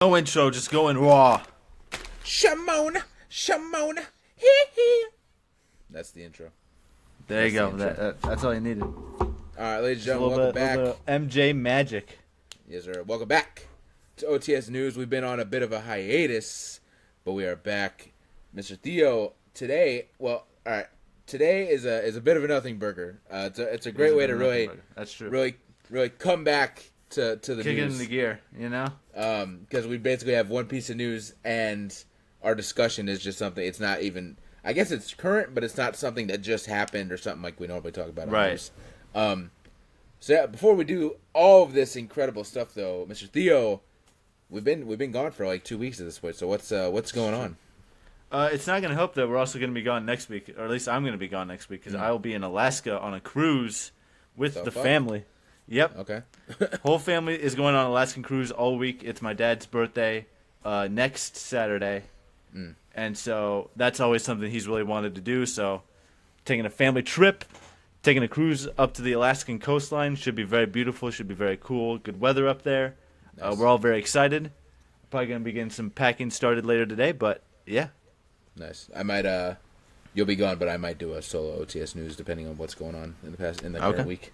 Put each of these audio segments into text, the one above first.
No intro, just going raw. Shamona, hee hee. That's the intro. There you go. That's all you needed. All right, ladies and gentlemen, welcome back. MJ magic. Yes, sir. Welcome back to OTS News. We've been on a bit of a hiatus, but we are back. Mr. Theo, today, well, all right, today is a bit of a nothing burger. It's a great way to really, that's true, really come back to the kick news. it in the gear, you know? Because we basically have one piece of news, and our discussion is just something. It's not even. I guess it's current, but it's not something that just happened or something like we normally talk about. Right. News. So yeah, before we do all of this incredible stuff, though, Mr. Theo, we've been gone for like 2 weeks at this point. So what's going on? It's not going to help that we're also going to be gone next week, or at least I'm going to be gone next week because I will be in Alaska on a cruise with the family. Yep. Okay. Whole family is going on an Alaskan cruise all week. It's my dad's birthday next Saturday. And so that's always something he's really wanted to do. So taking a family trip, taking a cruise up to the Alaskan coastline should be very beautiful, should be very cool. Good weather up there. Nice. We're all very excited. Probably going to be getting some packing started later today, but yeah. Nice. I might you'll be gone, but I might do a solo OTS News depending on what's going on in the current week.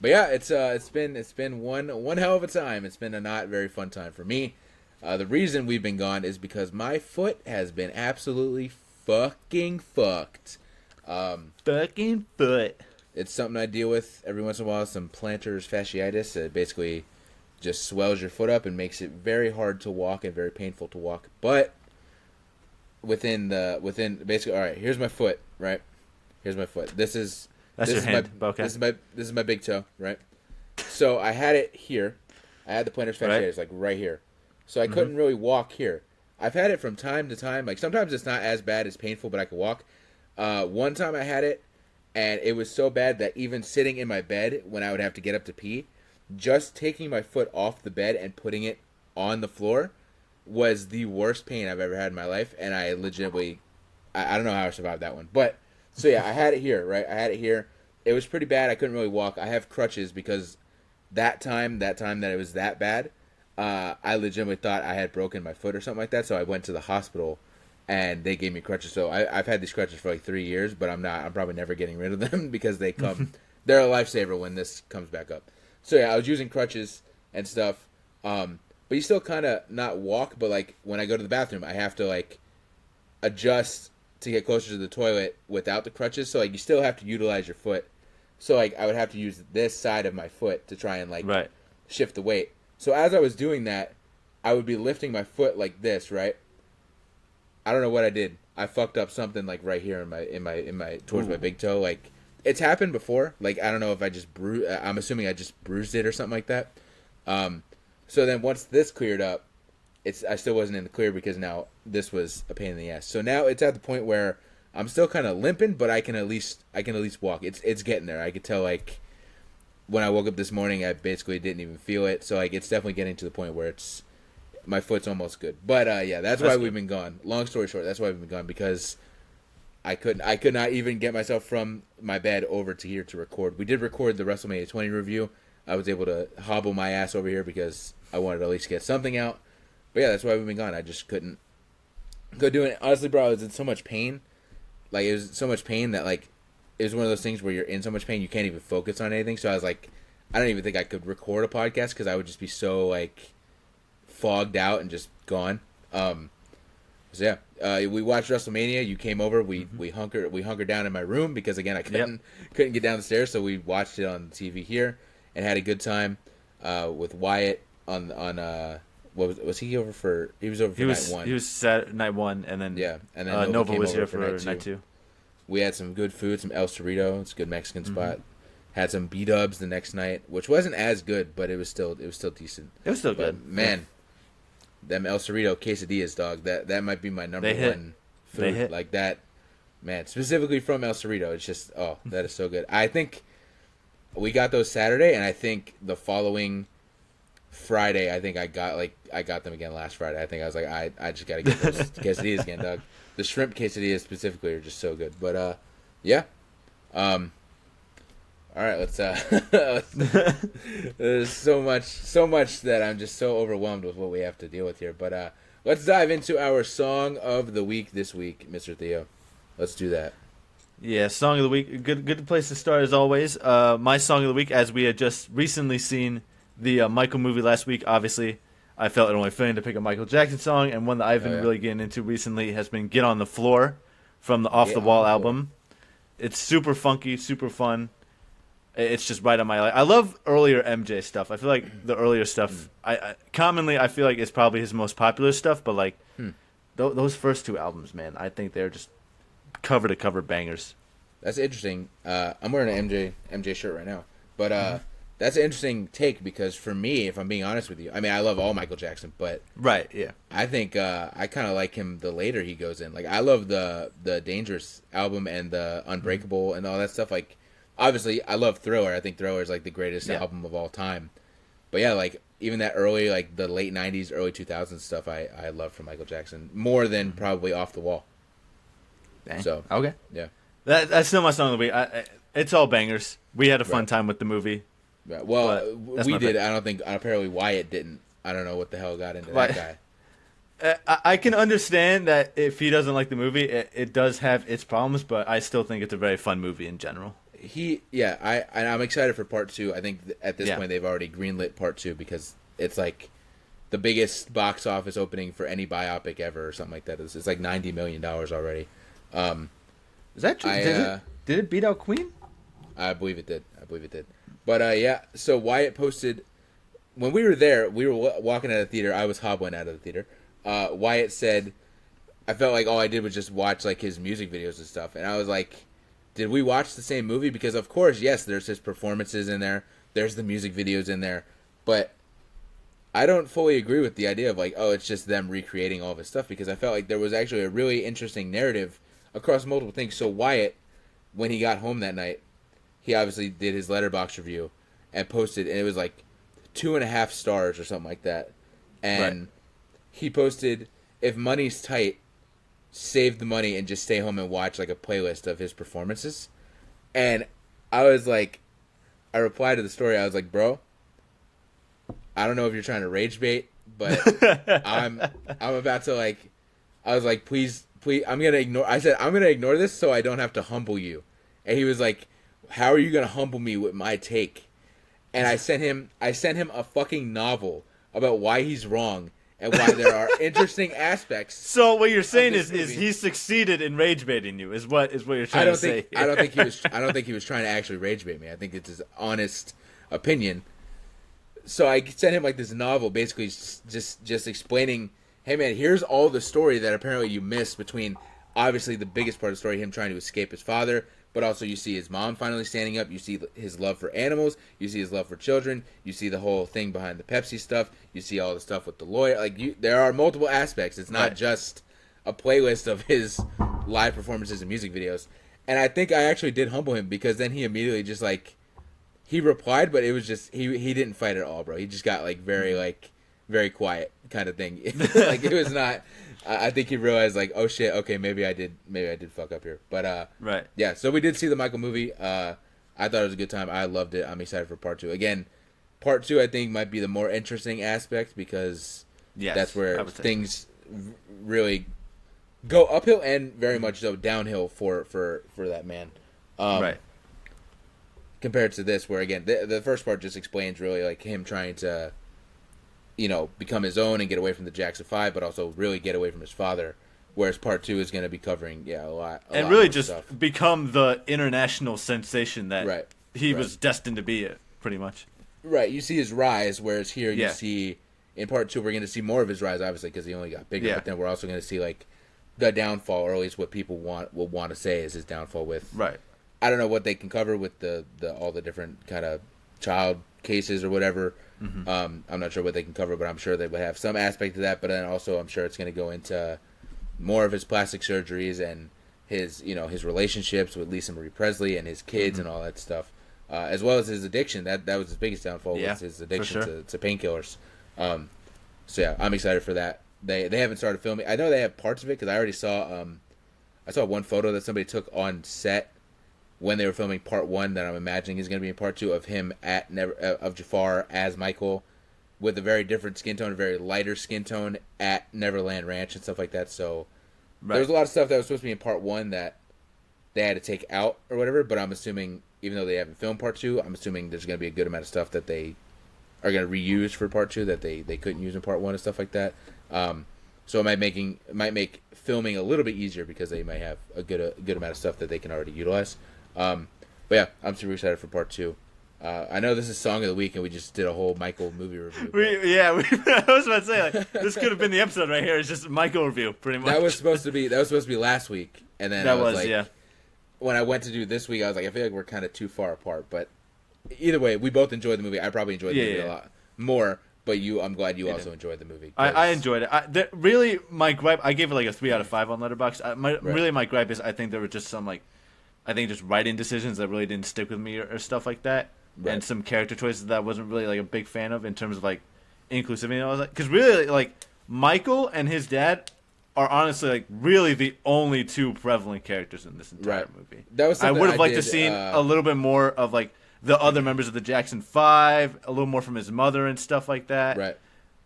But yeah, it's been one hell of a time. It's been a not very fun time for me. The reason we've been gone is because my foot has been absolutely fucking fucked. Fucking foot. It's something I deal with every once in a while, some plantar fasciitis. It basically just swells your foot up and makes it very hard to walk and very painful to walk. But within basically, all right, here's my foot, right? Here's my foot. This is your hand. Okay. This is my big toe, right? So I had it here. I had the plantar fasciitis like right here. So I couldn't really walk here. I've had it from time to time. Like sometimes it's not as bad as painful, but I can walk. One time I had it, and it was so bad that even sitting in my bed when I would have to get up to pee, just taking my foot off the bed and putting it on the floor was the worst pain I've ever had in my life. And I legitimately, I don't know how I survived that one. But, so yeah, I had it here, right? I had it here. It was pretty bad. I couldn't really walk. I have crutches because that time that it was that bad, I legitimately thought I had broken my foot or something like that. So I went to the hospital, and they gave me crutches. So I've had these crutches for like 3 years, but I'm probably never getting rid of them because they're a lifesaver when this comes back up. So yeah, I was using crutches and stuff. But you still kind of not walk, but like when I go to the bathroom, I have to like adjust to get closer to the toilet without the crutches. So like you still have to utilize your foot. So like I would have to use this side of my foot to try and like shift the weight. So as I was doing that, I would be lifting my foot like this, right? I don't know what I did. I fucked up something like right here in my towards my big toe. Like it's happened before. Like I don't know if I just I'm assuming I just bruised it or something like that. So then once this cleared up, I still wasn't in the clear because now this was a pain in the ass. So now it's at the point where I'm still kind of limping, but I can at least walk. It's getting there. I could tell like when I woke up this morning, I basically didn't even feel it. So like it's definitely getting to the point where my foot's almost good. But yeah, that's why we've been gone. Long story short, that's why we've been gone because I could not even get myself from my bed over to here to record. We did record the WrestleMania 20 review. I was able to hobble my ass over here because I wanted to at least get something out. But yeah, that's why we've been gone. I just couldn't do it. Honestly, bro, I was in so much pain. Like, it was so much pain that, like, it was one of those things where you're in so much pain you can't even focus on anything. So I was like, I don't even think I could record a podcast because I would just be so, like, fogged out and just gone. So yeah, we watched WrestleMania. You came over. We hunkered down in my room because again I couldn't get down the stairs. So we watched it on the TV here and had a good time with Wyatt on was he over for? He was over for night one. He was night one, and then and then Nova was here for night two. We had some good food, some El Cerrito. It's a good Mexican spot. Had some B-dubs the next night, which wasn't as good, but it was still decent. It was still good. Man, them El Cerrito quesadillas, dog. That might be my number one food. Like that, man. Specifically from El Cerrito, it's just that is so good. I think we got those Saturday, and I think the following Friday, I think I got them again last Friday. I think I was like, I just gotta get those quesadillas again, dog. The shrimp quesadillas specifically are just so good. But yeah. All All right, let's. There's so much that I'm just so overwhelmed with what we have to deal with here. But let's dive into our song of the week this week, Mr. Theo. Let's do that. Yeah, song of the week. Good place to start as always. My song of the week, as we had just recently seen the Michael movie last week. Obviously, I felt it only fitting to pick a Michael Jackson song, and one that I've been really getting into recently has been "Get on the Floor" from the Off the Wall album. It's super funky, super fun. It's just right on my. I love earlier MJ stuff. I feel like the earlier stuff, I commonly I feel like it's probably his most popular stuff. But like those first two albums, man, I think they're just cover to cover bangers. That's interesting. I'm wearing an MJ shirt right now, but that's an interesting take because for me, if I'm being honest with you, I mean I love all Michael Jackson, but right, yeah, I think I kind of like him the later he goes in. Like I love the Dangerous album and the Unbreakable and all that stuff. Like. Obviously, I love Thriller. I think Thriller is like the greatest album of all time. But yeah, like even that early, like the late '90s, early 2000s stuff, I love from Michael Jackson more than probably Off the Wall. Dang. So okay, yeah, that's still my song of the week. It's all bangers. We had a fun time with the movie. Right. Well, we did. I don't think apparently Wyatt didn't. I don't know what the hell got into that guy. I can understand that if he doesn't like the movie, it does have its problems, but I still think it's a very fun movie in general. I'm excited for part 2. I think at this point they've already greenlit part 2 because it's like the biggest box office opening for any biopic ever or something like that. It's like $90 million already. Is that true? Did it beat out Queen? I believe it did. But yeah, so Wyatt posted when we were there. We were walking out of the theater. I was hobbling out of the theater. Wyatt said, "I felt like all I did was just watch like his music videos and stuff," and I was like. Did we watch the same movie? Because, of course, yes, there's his performances in there. There's the music videos in there. But I don't fully agree with the idea of, like, oh, it's just them recreating all of his stuff. Because I felt like there was actually a really interesting narrative across multiple things. So Wyatt, when he got home that night, he obviously did his Letterboxd review and posted. And it was, like, 2.5 stars or something like that. And he posted, if money's tight, save the money and just stay home and watch like a playlist of his performances. And I was like, I replied to the story. I was like, bro, I don't know if you're trying to rage bait, but I'm about to like, I was like, please, I'm going to ignore. I said, I'm going to ignore this so I don't have to humble you. And he was like, how are you going to humble me with my take? And I sent him a fucking novel about why he's wrong. And why there are interesting aspects. So what you're saying is he succeeded in rage baiting you is what you're trying to say. I don't think he was trying to actually rage bait me. I think it's his honest opinion. So I sent him like this novel, basically just explaining, hey man, here's all the story that apparently you missed between obviously the biggest part of the story, him trying to escape his father. But also you see his mom finally standing up. You see his love for animals. You see his love for children. You see the whole thing behind the Pepsi stuff. You see all the stuff with the lawyer. Like there are multiple aspects. It's not just a playlist of his live performances and music videos. And I think I actually did humble him because then he immediately just like he replied, but it was just he didn't fight at all, bro. He just got like very quiet kind of thing. Like it was not. I think he realized like, oh shit, okay, maybe I did fuck up here. But yeah. So we did see the Michael movie. I thought it was a good time. I loved it. I'm excited for part 2. Again, part 2 I think might be the more interesting aspect because that's where things really go uphill and very much so downhill for that man. Compared to this, where again the first part just explains really like him trying to. Become his own and get away from the Jackson 5, but also really get away from his father. Whereas part 2 is going to be covering, a lot. And really just stuff. Become the international sensation that he was destined to be, pretty much. Right. You see his rise, whereas here you see, in part 2, we're going to see more of his rise, obviously, because he only got bigger. Yeah. But then we're also going to see, like, the downfall, or at least what people will want to say is his downfall with. Right. I don't know what they can cover with all the different kind of child cases or whatever. Mm-hmm. I'm not sure what they can cover, but I'm sure they would have some aspect of that. But then also, I'm sure it's going to go into more of his plastic surgeries and his relationships with Lisa Marie Presley and his kids and all that stuff, as well as his addiction. That was his biggest downfall was his addiction to painkillers. So yeah, I'm excited for that. They haven't started filming. I know they have parts of it because I already saw one photo that somebody took on set when they were filming part 1 that I'm imagining is going to be in part 2 of him of Jafar as Michael, with a very different skin tone, a very lighter skin tone at Neverland Ranch and stuff like that. So there was a lot of stuff that was supposed to be in part 1 that they had to take out or whatever. But I'm assuming, even though they haven't filmed part 2, I'm assuming there's going to be a good amount of stuff that they are going to reuse for part 2 that they couldn't use in part 1 and stuff like that. So it might make filming a little bit easier because they might have a good amount of stuff that they can already utilize. But yeah, I'm super excited for part 2. I know this is Song of the Week, and we just did a whole Michael movie review. I was about to say, like, this could have been the episode right here. It's just a Michael review, pretty much. That was supposed to be last week, and then when I went to do this week, I was like, I feel like we're kind of too far apart. But either way, we both enjoyed the movie. I probably enjoyed the movie a lot more, but I'm glad you also enjoyed the movie. I enjoyed it. Really, my gripe, I gave it like a 3 out of 5 on Letterboxd. Really, my gripe is I think there were just some just writing decisions that really didn't stick with me or stuff like that. Right. And some character choices that I wasn't really like a big fan of in terms of like inclusivity. I was like, because really, like, Michael and his dad are honestly like really the only 2 prevalent characters in this entire movie. That was I would have liked to seen a little bit more of like the other members of the Jackson 5, a little more from his mother and stuff like that. Right.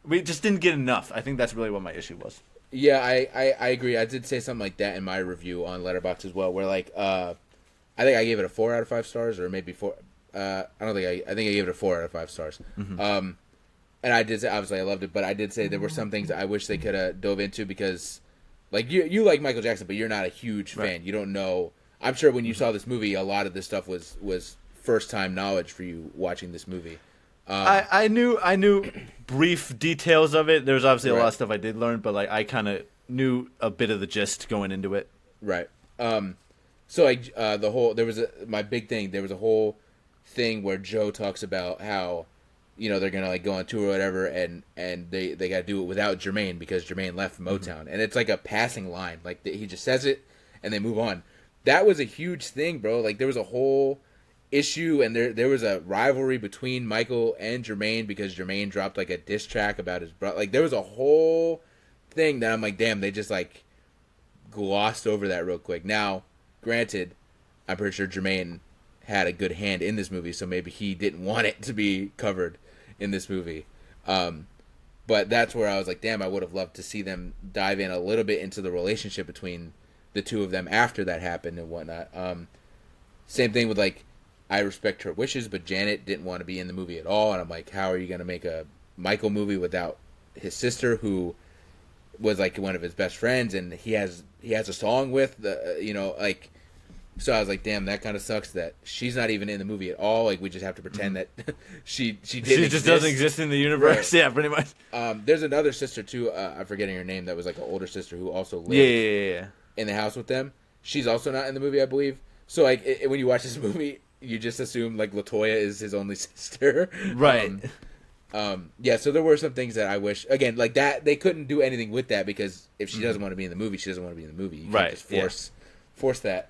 We just didn't get enough. I think that's really what my issue was. Yeah, I agree. I did say something like that in my review on Letterboxd as well, where like I think I gave it a 4 out of 5 stars, or maybe 4. I think I gave it a 4 out of 5 stars. Mm-hmm. And I did say, obviously I loved it, but I did say there were some things I wish they could have dove into because, like, you like Michael Jackson, but you're not a huge fan. You don't know. I'm sure when you saw this movie, a lot of this stuff was first time knowledge for you watching this movie. I knew brief details of it. There was obviously a lot of stuff I did learn, but like I kind of knew a bit of the gist going into it. Right. So like my big thing. There was a whole thing where Joe talks about how, they're gonna like go on tour or whatever, and they gotta do it without Jermaine because Jermaine left Motown, and it's like a passing line. Like he just says it and they move on. That was a huge thing, bro. Like there was a whole issue, and there was a rivalry between Michael and Jermaine because Jermaine dropped like a diss track about his brother. Like there was a whole thing that I'm like, damn, they just like glossed over that real quick. Now, granted, I'm pretty sure Jermaine had a good hand in this movie, so maybe he didn't want it to be covered in this movie. But that's where I was like, damn, I would have loved to see them dive in a little bit into the relationship between the 2 of them after that happened and whatnot. Same thing with like, I respect her wishes, but Janet didn't want to be in the movie at all, and I'm like, how are you going to make a Michael movie without his sister, who was like one of his best friends, and he has a song with like. So I was like, damn, that kind of sucks that she's not even in the movie at all. Like, we just have to pretend that she just doesn't exist in the universe. Right. Yeah, pretty much. There's another sister, too. I'm forgetting her name. That was like an older sister who also lived in the house with them. She's also not in the movie, I believe. So, like, when you watch this movie, you just assume, like, LaToya is his only sister. Right. Yeah, so there were some things that I wish, again, like that, they couldn't do anything with that because if she doesn't want to be in the movie, she doesn't want to be in the movie. You can't just force that.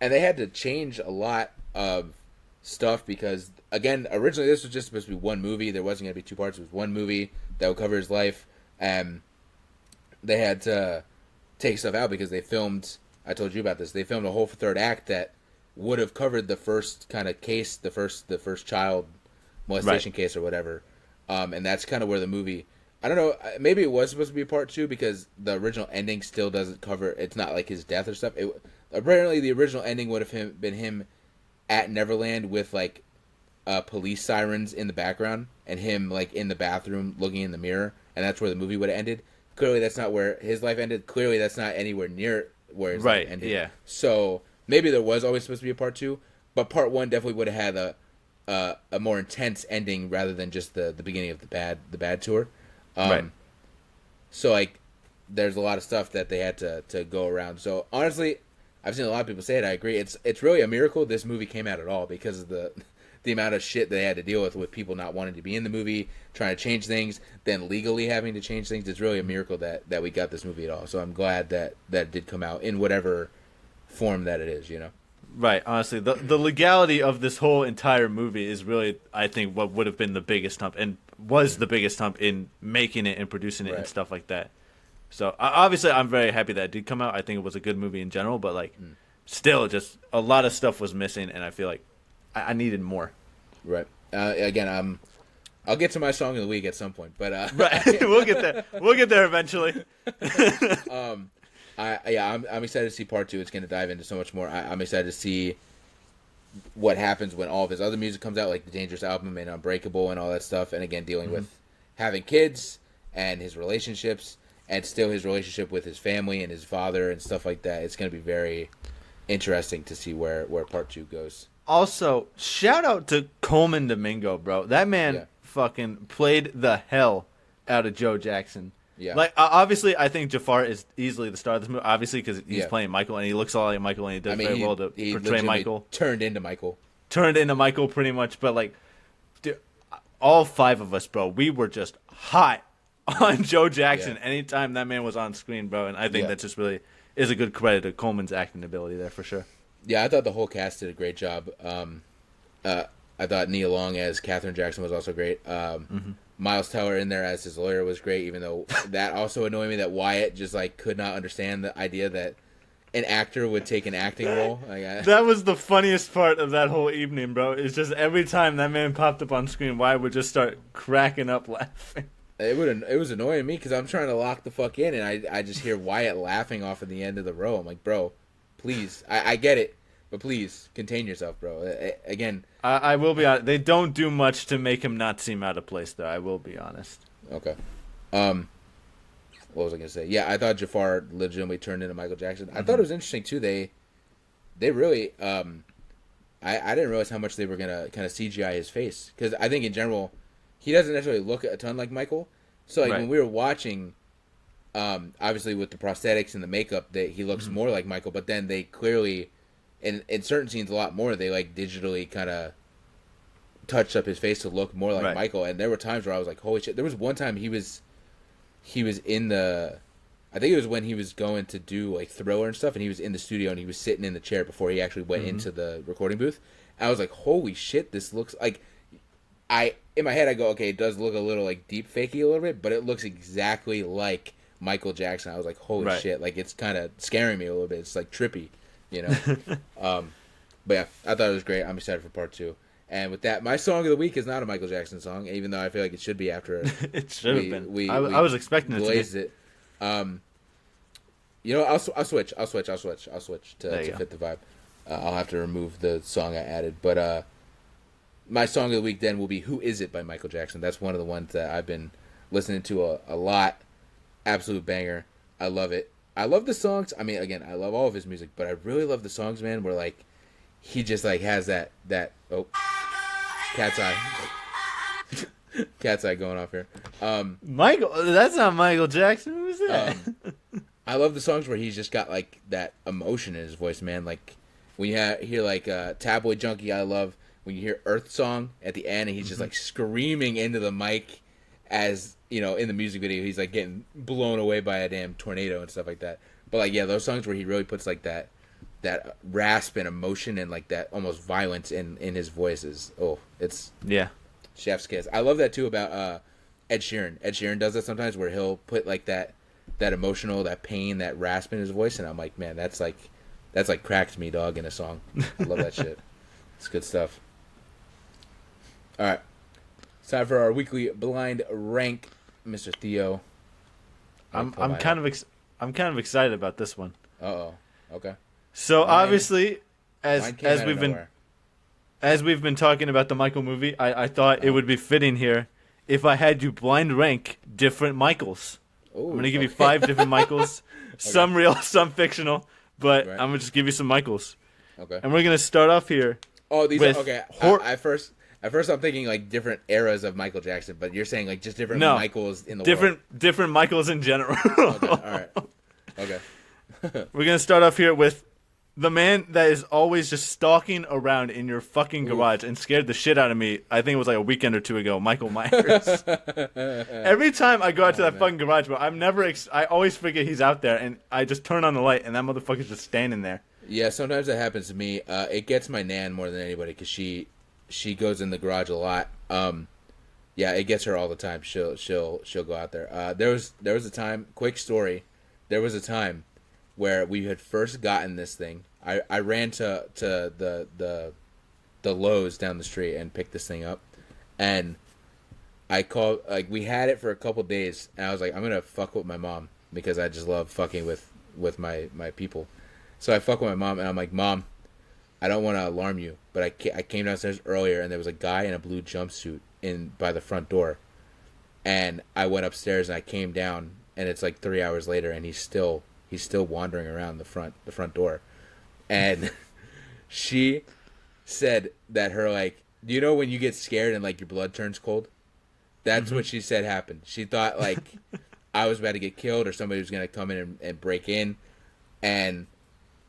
And they had to change a lot of stuff because, again, originally this was just supposed to be one movie. There wasn't going to be 2 parts. It was one movie that would cover his life. And they had to take stuff out because they filmed, I told you about this, they filmed a whole 3rd act that would have covered the first kind of case, the first child molestation case or whatever. And that's kind of where the movie, I don't know, maybe it was supposed to be part 2 because the original ending still doesn't cover, it's not like his death or stuff. Apparently, the original ending would have been him at Neverland with like police sirens in the background and him like in the bathroom looking in the mirror, and that's where the movie would have ended. Clearly, that's not where his life ended. Clearly, that's not anywhere near where his life ended. Yeah. So maybe there was always supposed to be a part 2, but part 1 definitely would have had a more intense ending rather than just the beginning of the bad tour. So like, there's a lot of stuff that they had to go around. So honestly, I've seen a lot of people say it. I agree. It's really a miracle this movie came out at all because of the amount of shit they had to deal with people not wanting to be in the movie, trying to change things, then legally having to change things. It's really a miracle that we got this movie at all. So I'm glad that it did come out in whatever form that it is, Right. Honestly, the legality of this whole entire movie is really, I think, what would have been the biggest hump and was the biggest hump in making it and producing it and stuff like that. So obviously, I'm very happy that it did come out. I think it was a good movie in general, but like still, just a lot of stuff was missing, and I feel like I needed more. Right. Again, I'll get to my song of the week at some point, but right, we'll get there. We'll get there eventually. I'm excited to see part 2. It's going to dive into so much more. I'm excited to see what happens when all of his other music comes out, like the Dangerous album and Unbreakable and all that stuff. And again, dealing with having kids and his relationships, and still his relationship with his family and his father and stuff like that. It's going to be very interesting to see where part 2 goes. Also, shout out to Coleman Domingo, bro. That man fucking played the hell out of Joe Jackson. Yeah. Like, obviously, I think Jafar is easily the star of this movie, obviously, because he's playing Michael, and he looks a lot like Michael, and he does very well to portray Michael. Turned into Michael, pretty much. But, like, dude, all 5 of us, bro, we were just hot on Joe Jackson anytime that man was on screen, bro. And I think that just really is a good credit to Coleman's acting ability there, for sure. Yeah, I thought the whole cast did a great job. I thought Nia Long as Katherine Jackson was also great. Miles Teller in there as his lawyer was great, even though that also annoyed me that Wyatt just like could not understand the idea that an actor would take an acting role. That was the funniest part of that whole evening, bro. It's just every time that man popped up on screen, Wyatt would just start cracking up laughing. It was annoying me because I'm trying to lock the fuck in, and I just hear Wyatt laughing off at the end of the row. I'm like, bro, please. I get it, but please contain yourself, bro. Again, I will be honest. They don't do much to make him not seem out of place, though. I will be honest. Okay. What was I gonna say? Yeah, I thought Jafar legitimately turned into Michael Jackson. I thought it was interesting too. They really. I didn't realize how much they were gonna kind of CGI his face, because I think in general he doesn't necessarily look a ton like Michael. So like when we were watching, obviously with the prosthetics and the makeup, that he looks more like Michael. But then they clearly, in certain scenes, a lot more, they like digitally kind of touched up his face to look more like Michael. And there were times where I was like, holy shit. There was one time he was in the, I think it was when he was going to do like Thriller and stuff, and he was in the studio and he was sitting in the chair before he actually went into the recording booth. And I was like, holy shit, this looks like, in my head I go, okay, it does look a little like deep fakey a little bit, but it looks exactly like Michael Jackson. I was like, holy shit, like it's kind of scaring me a little bit. It's like trippy, you know. But yeah, I thought it was great. I'm excited for part 2. And with that, my song of the week is not a Michael Jackson song, even though I feel like it should be after it should have been. I was expecting it to be. It. You know, I'll switch to fit the vibe. I'll have to remove the song I added, but my song of the week then will be "Who Is It" by Michael Jackson. That's one of the ones that I've been listening to a lot. Absolute banger. I love it. I love the songs. I mean, again, I love all of his music, but I really love the songs, man, where like he just like has that cat's eye. Cat's eye going off here. Michael, that's not Michael Jackson. Who's that? I love the songs where he's just got like that emotion in his voice, man. Like when you hear like Tabloid Junkie, I love when you hear Earth Song at the end and he's just like screaming into the mic, as you know, in the music video he's like getting blown away by a damn tornado and stuff like that. But like, yeah, those songs where he really puts like that rasp and emotion and like that almost violence in his voice is, it's chef's kiss. I love that too about Ed Sheeran. Ed Sheeran does that sometimes where he'll put like that emotional, that pain, that rasp in his voice, and I'm like, man, that's like cracked me, dog, in a song. I love that shit. It's good stuff. All right, it's time for our weekly blind rank, Mr. Theo. I'm kind of excited about this one. Okay. So obviously, as we've been talking about the Michael movie, I thought it would be fitting here if I had you blind rank different Michaels. Ooh, I'm gonna give you 5 different Michaels, some real, some fictional, but I'm gonna just give you some Michaels. Okay. And we're gonna start off here. Oh, these are okay. At first I'm thinking like different eras of Michael Jackson, but you're saying like just different Michaels in the world. Different Michaels in general. Okay, all right. Okay. We're gonna start off here with the man that is always just stalking around in your fucking garage and scared the shit out of me. I think it was like a weekend or two ago. Michael Myers. Every time I go out to that fucking garage, bro, I always forget he's out there, and I just turn on the light, and that motherfucker's just standing there. Yeah, sometimes that happens to me. It gets my nan more than anybody because she goes in the garage a lot. Yeah, it gets her all the time. She'll go out there. There was a time. Quick story. There was a time where we had first gotten this thing. I ran to the Lowe's down the street and picked this thing up, and I called, like, we had it for a couple days, and I was like, I'm gonna fuck with my mom because I just love fucking with my people. So I fuck with my mom, and I'm like, Mom, I don't want to alarm you, but I came downstairs earlier, and there was a guy in a blue jumpsuit in by the front door, and I went upstairs and I came down, and it's like 3 hours later, and he's still wandering around the front door, and she said that her, like, do you know when you get scared and like your blood turns cold? That's what she said happened. She thought like I was about to get killed or somebody was gonna come in and break in, and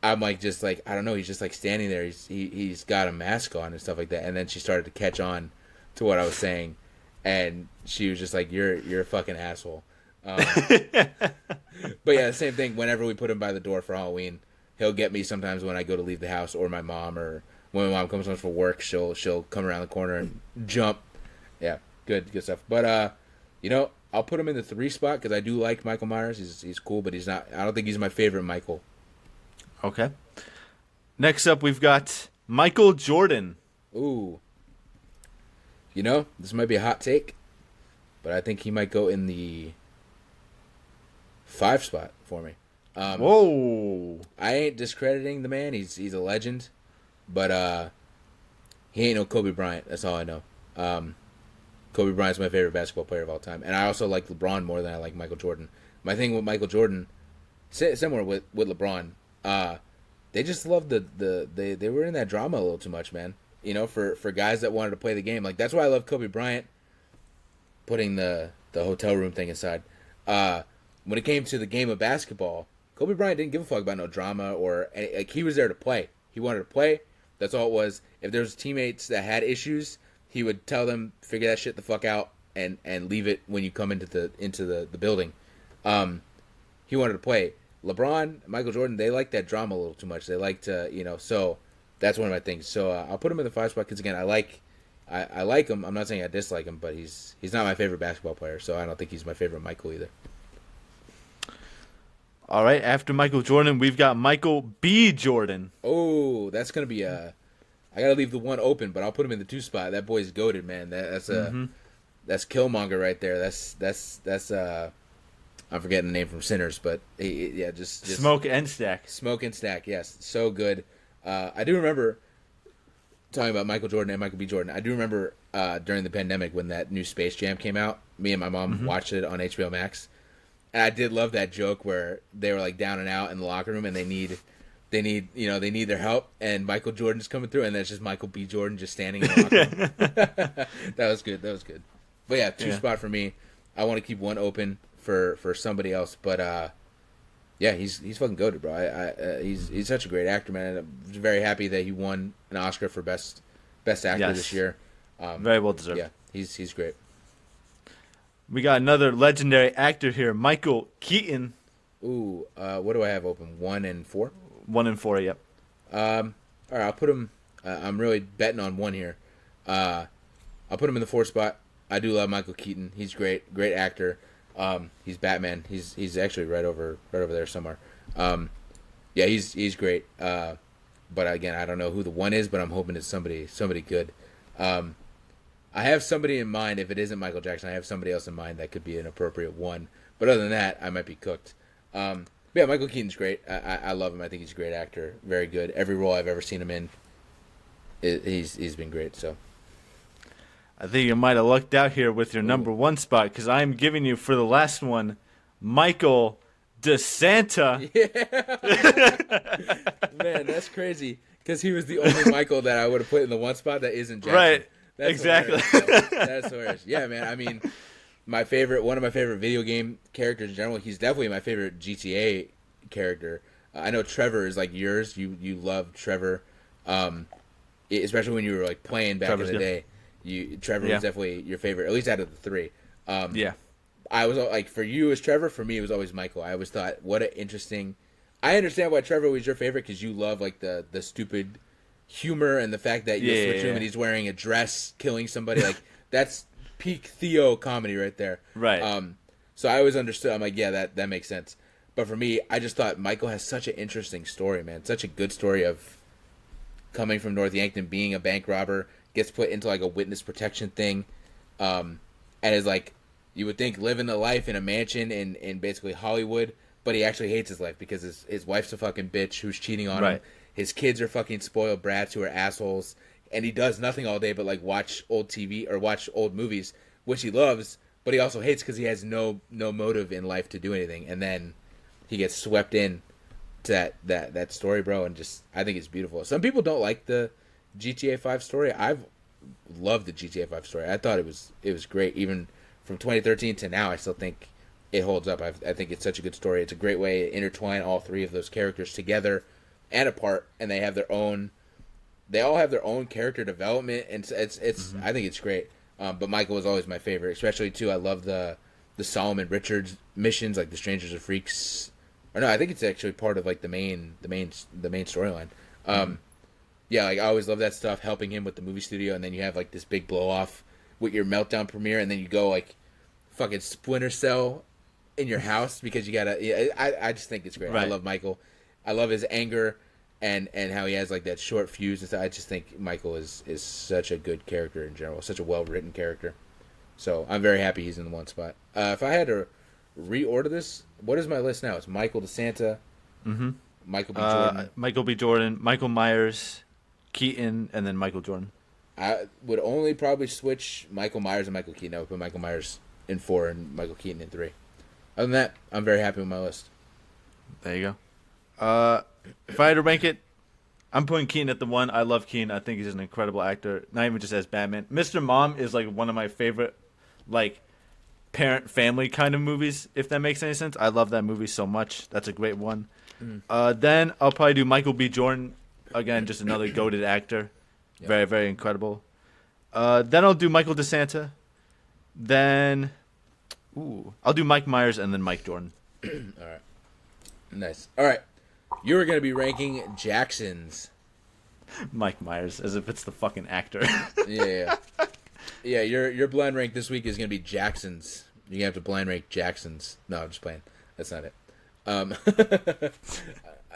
I'm like, just like, I don't know. He's just like standing there. He's got a mask on and stuff like that. And then she started to catch on to what I was saying, and she was just like, "You're a fucking asshole." But yeah, the same thing. Whenever we put him by the door for Halloween, he'll get me sometimes when I go to leave the house, or my mom, or when my mom comes home from work, she'll come around the corner and jump. Yeah, good stuff. But I'll put him in the 3 spot because I do like Michael Myers. He's cool, but he's not. I don't think he's my favorite Michael. Okay. Next up, we've got Michael Jordan. Ooh. This might be a hot take, but I think he might go in the 5 spot for me. Whoa. I ain't discrediting the man. He's a legend, but he ain't no Kobe Bryant. That's all I know. Kobe Bryant's my favorite basketball player of all time, and I also like LeBron more than I like Michael Jordan. My thing with Michael Jordan, similar with LeBron, they just loved they were in that drama a little too much, man. For guys that wanted to play the game. Like, that's why I love Kobe Bryant, putting the hotel room thing aside. When it came to the game of basketball, Kobe Bryant didn't give a fuck about no drama like, he was there to play. He wanted to play. That's all it was. If there was teammates that had issues, he would tell them, figure that shit the fuck out and leave it when you come into the building. He wanted to play. LeBron, Michael Jordan, they like that drama a little too much. They like to, so that's one of my things. So I'll put him in the 5 spot because, again, I like him. I'm not saying I dislike him, but he's not my favorite basketball player, so I don't think he's my favorite Michael either. All right, after Michael Jordan, we've got Michael B. Jordan. Oh, that's going to be I got to leave the 1 open, but I'll put him in the 2 spot. That boy's goated, man. That's Killmonger right there. That's I'm forgetting the name from Sinners, but just Smoke and Stack. Smoke and Stack, yes. So good. I do remember talking about Michael Jordan and Michael B. Jordan. I do remember during the pandemic when that new Space Jam came out, me and my mom watched it on HBO Max. And I did love that joke where they were like down and out in the locker room and they need their help, and Michael Jordan's coming through, and then it's just Michael B. Jordan just standing in the locker room. That was good. But yeah, 2 spot for me. I want to keep 1 open for somebody else, but yeah, he's fucking goated, bro. He's such a great actor, man. I'm very happy that he won an Oscar for best actor this year. Very well deserved. Yeah, he's great. We got another legendary actor here, Michael Keaton. Ooh, what do I have open? 1 and 4. 1 and 4, yep. All right, I'll put him. I'm really betting on 1 here. I'll put him in the 4 spot. I do love Michael Keaton. He's great actor. He's Batman. He's actually right over there somewhere. Yeah, he's great. But again, I don't know who the 1 is, but I'm hoping it's somebody good. I have somebody in mind. If it isn't Michael Jackson, I have somebody else in mind that could be an appropriate 1. But other than that, I might be cooked. But yeah, Michael Keaton's great. I love him. I think he's a great actor. Very good. Every role I've ever seen him in, he's been great. So I think you might have lucked out here with your number 1 spot, because I'm giving you, for the last one, Michael DeSanta. Yeah. Man, that's crazy. Because he was the only Michael that I would have put in the 1 spot that isn't Jackson. Right. That's exactly. That's hilarious. Yeah, man. I mean, one of my favorite video game characters in general. He's definitely my favorite GTA character. I know Trevor is like yours. You love Trevor, especially when you were like playing back in the day. Trevor was definitely your favorite, at least out of the 3. Yeah. I was like, for you it was Trevor. For me, it was always Michael. I always thought, what an interesting. I understand why Trevor was your favorite, because you love like the stupid humor and the fact that you switch him and he's wearing a dress, killing somebody. Like, that's peak Theo comedy right there. Right. So I always understood. I'm like, yeah, that makes sense. But for me, I just thought Michael has such an interesting story, man. Such a good story of coming from North Yankton, being a bank robber, gets put into like a witness protection thing, and is like, you would think living a life in a mansion in basically Hollywood, but he actually hates his life because his wife's a fucking bitch who's cheating on him. His kids are fucking spoiled brats who are assholes, and he does nothing all day but like watch old TV or watch old movies, which he loves, but he also hates because he has no motive in life to do anything, and then he gets swept in to that story, bro, and just I think it's beautiful. Some people don't like the GTA 5 story. I've loved the GTA 5 story. I thought it was great, even from 2013 to now. I still think it holds up. I think it's such a good story. It's a great way to intertwine all three of those characters together and apart, and they have their own. They all have their own character development, and it's I think it's great. But Michael was always my favorite, especially too. I love the Solomon Richards missions, like the Strangers of Freaks. Or no, I think it's actually part of like the main storyline. Yeah, like I always love that stuff, helping him with the movie studio, and then you have like this big blow off with your Meltdown premiere, and then you go like fucking Splinter Cell in your house because you gotta. Yeah, I just think it's great. I love Michael. I love his anger and how he has like that short fuse and stuff. I just think Michael is such a good character in general, such a well written character. So I'm very happy he's in the one spot. If I had to reorder this, what is my list now? It's Michael DeSanta, Michael B. Jordan, Michael B. Jordan, Michael Myers, Keaton, and then Michael Jordan. I would only probably switch Michael Myers and Michael Keaton. I would put Michael Myers in 4 and Michael Keaton in 3. Other than that, I'm very happy with my list. There you go. If I had to rank it, I'm putting Keaton at the 1. I love Keaton. I think he's an incredible actor. Not even just as Batman. Mr. Mom is like one of my favorite, like, parent family kind of movies, if that makes any sense. I love that movie so much. That's a great one. Then I'll probably do Michael B. Jordan. Again, just another goated actor. Yep. Very, very incredible. Then I'll do Michael DeSanta. Then I'll do Mike Myers and then Mike Jordan. All right. Nice. All right. You're going to be ranking Jacksons. Mike Myers, as if it's the fucking actor. Yeah. Yeah, your blind rank this week is going to be Jacksons. You're going to have to blind rank Jacksons. No, I'm just playing. That's not it.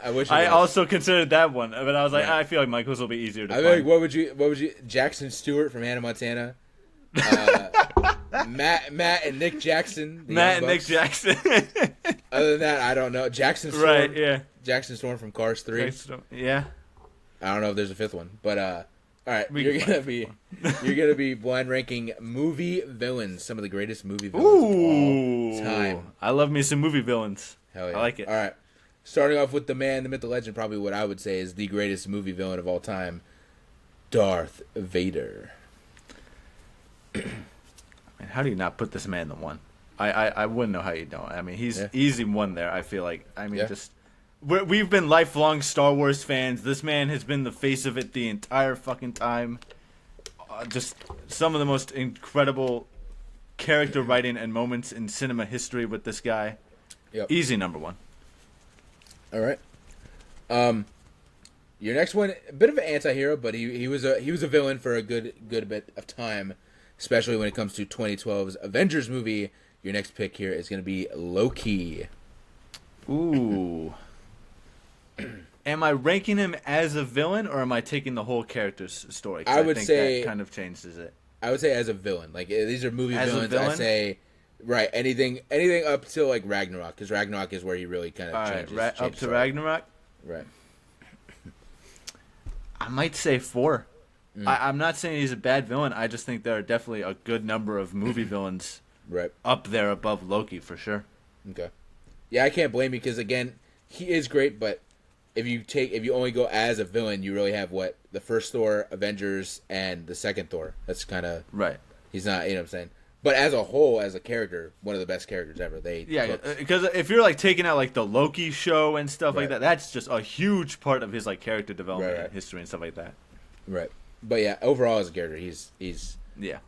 I wish I also considered that one, but I was like, I feel like Michael's will be easier to find. Like, what would you Jackson Stewart from Hannah Montana? Matt and Nick Jackson. Matt and Nick Jackson. Other than that, I don't know. Jackson Storm. Right, yeah. Jackson Storm from Cars 3. Yeah. I don't know if there's a 5th one, but all right, you're gonna be blind ranking movie villains, some of the greatest movie villains of all time. I love me some movie villains. Hell yeah. I like it. All right, starting off with the man, the myth, the legend, probably what I would say is the greatest movie villain of all time, Darth Vader. Man, how do you not put this man in the 1? I wouldn't know how you don't. I mean, he's easy 1 there. I feel like. I mean, just. We've been lifelong Star Wars fans. This man has been the face of it the entire fucking time. Just some of the most incredible character writing and moments in cinema history with this guy. Yep. Easy number 1. All right. Your next one, a bit of an anti-hero, but he was a villain for a good bit of time, especially when it comes to 2012's Avengers movie. Your next pick here is going to be Loki. Ooh. Am I ranking him as a villain, or am I taking the whole character's story? I would say that kind of changes it. I would say as a villain. Like, these are movie villains. I say, right, anything up till like Ragnarok, because Ragnarok is where he really kind of changes. Up to Ragnarok. Right. I might say 4. I'm not saying he's a bad villain. I just think there are definitely a good number of movie villains up there above Loki for sure. Okay. Yeah, I can't blame you because again, he is great, but if you only go as a villain, you really have the first Thor, Avengers, and the second Thor. That's kind of right. He's not, you know what I'm saying. But as a whole, as a character, one of the best characters ever. Because if you're like taking out like the Loki show and stuff like that, that's just a huge part of his like character development and history and stuff like that. Right. But yeah, overall as a character, he's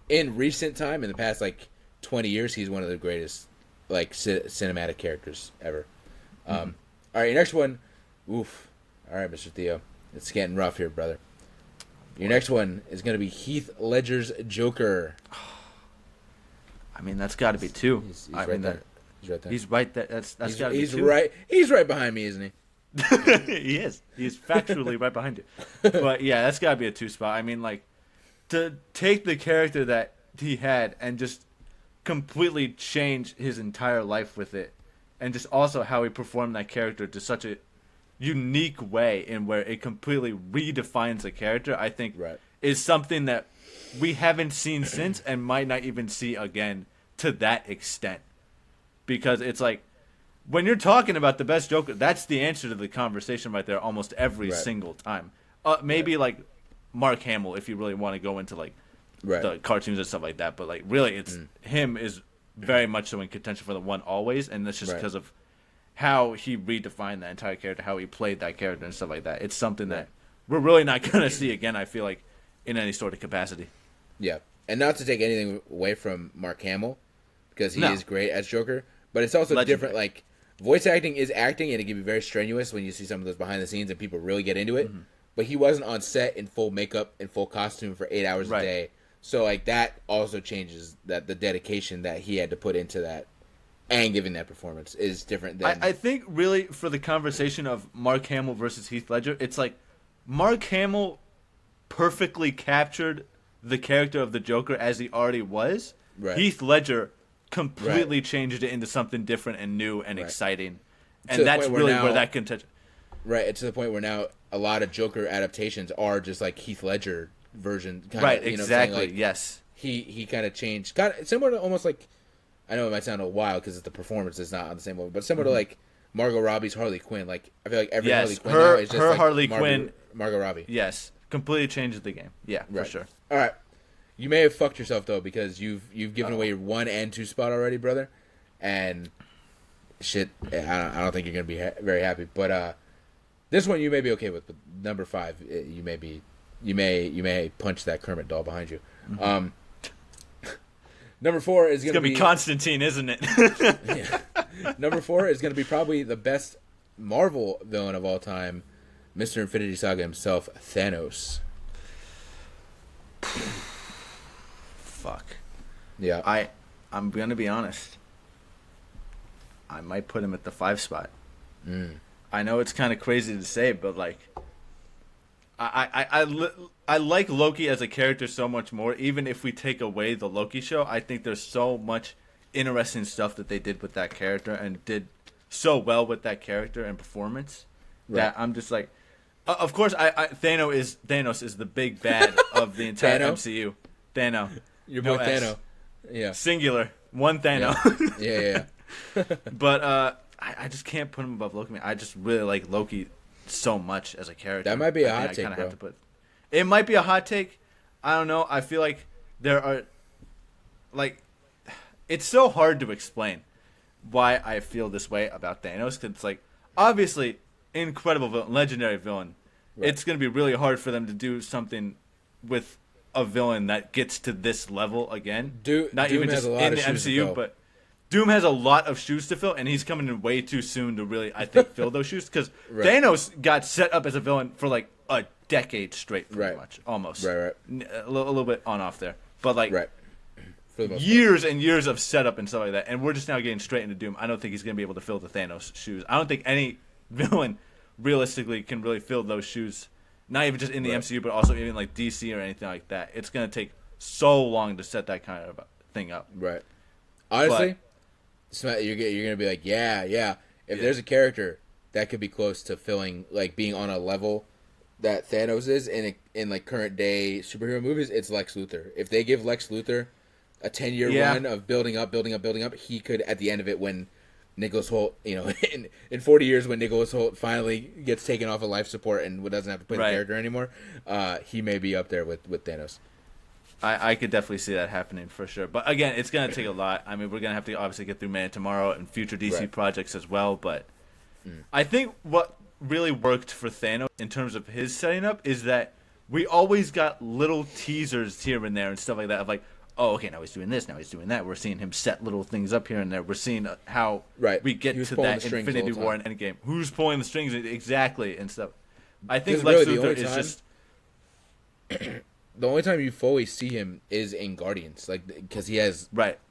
in recent time, in the past like 20 years, he's one of the greatest like cinematic characters ever. All right, your next one. Oof. All right, Mr. Theo. It's getting rough here, brother. Your next one is going to be Heath Ledger's Joker. I mean, that's got to be 2. He's right there. He's right there. He's right there. That's gotta be he's two. right. He's right behind me, isn't he? He is. He's factually right behind you. But yeah, that's gotta be a 2 spot. I mean, like, to take the character that he had and just completely change his entire life with it, and just also how he performed that character to such a unique way in where it completely redefines the character, I think is something that we haven't seen since and might not even see again to that extent. Because it's like, when you're talking about the best Joker, that's the answer to the conversation right there almost every single time. Maybe like Mark Hamill, if you really want to go into like the cartoons and stuff like that. But like really, it's him is very much so in contention for the one always, and that's just because of how he redefined that entire character, how he played that character and stuff like that. It's something that we're really not going to see again, I feel like, in any sort of capacity. Yeah. And not to take anything away from Mark Hamill, because he is great as Joker, but it's also different. Like, voice acting is acting, and it can be very strenuous when you see some of those behind the scenes and people really get into it. But he wasn't on set in full makeup and full costume for 8 hours a day. So, like, that also changes that the dedication that he had to put into that and giving that performance is different than... I think, really, for the conversation of Mark Hamill versus Heath Ledger, it's like Mark Hamill perfectly captured the character of the Joker as he already was. Heath Ledger completely changed it into something different and new and exciting. And that's really where that contention... Right, it's to the point where now a lot of Joker adaptations are just like Heath Ledger version. Exactly, yes. He kind of changed. Kind of similar to almost like... I know it might sound a while because the performance is not on the same level, but similar to like Margot Robbie's Harley Quinn. Like, I feel like every Harley Quinn now is just her like Harley Quinn, Margot Robbie. Yes, completely changed the game. Yeah, for sure. All right, you may have fucked yourself though because you've given away your 1 and 2 spot already, brother. And shit, I don't think you're gonna be very happy. But this one you may be okay with. But number 5, you may punch that Kermit doll behind you. Number 4 is going to be Constantine, isn't it? Number 4 is going to be probably the best Marvel villain of all time, Mr. Infinity Saga himself, Thanos. Fuck. Yeah. I'm going to be honest. I might put him at the 5 spot. I know it's kind of crazy to say, but like, I like Loki as a character so much more. Even if we take away the Loki show, I think there's so much interesting stuff that they did with that character and did so well with that character and performance that I'm just like, of course, Thanos is the big bad of the entire MCU. Thanos, your boy Thanos, yeah, singular, one Thanos. Yeah. But I just can't put him above Loki. I just really like Loki so much as a character. That might be a hot take, bro. It might be a hot take. I don't know. I feel like there are, like, it's so hard to explain why I feel this way about Thanos. Cause it's like, obviously, incredible villain, legendary villain. Right. It's going to be really hard for them to do something with a villain that gets to this level again. Not Doom even just in the MCU, but Doom has a lot of shoes to fill, and he's coming in way too soon to really, I think, fill those shoes. Because Thanos got set up as a villain for like a decade straight, pretty much, almost. Right. A little bit on off there, but like years and years of setup and stuff like that. And we're just now getting straight into Doom. I don't think he's going to be able to fill the Thanos shoes. I don't think any villain realistically can really fill those shoes. Not even just in the MCU, but also even like DC or anything like that. It's going to take so long to set that kind of thing up. Right. Honestly, you're going to be like, yeah. If there's a character that could be close to filling, like being on a level that Thanos is in like current day superhero movies, it's Lex Luthor. If they give Lex Luthor a 10-year run of building up, he could at the end of it when Nicholas Hoult, in 40 years when Nicholas Hoult finally gets taken off of life support and doesn't have to play the character anymore, he may be up there with Thanos. I could definitely see that happening for sure. But again, it's going to take a lot. I mean, we're going to have to obviously get through Man Tomorrow and future DC projects as well. But I think what really worked for Thanos in terms of his setting up is that we always got little teasers here and there and stuff like that of like, oh, okay, now he's doing this, now he's doing that. We're seeing him set little things up here and there. We're seeing how we get to that Infinity War and Endgame. Who's pulling the strings exactly and stuff. I think Lex Luthor is just... The only time you fully see him is in Guardians, like because he has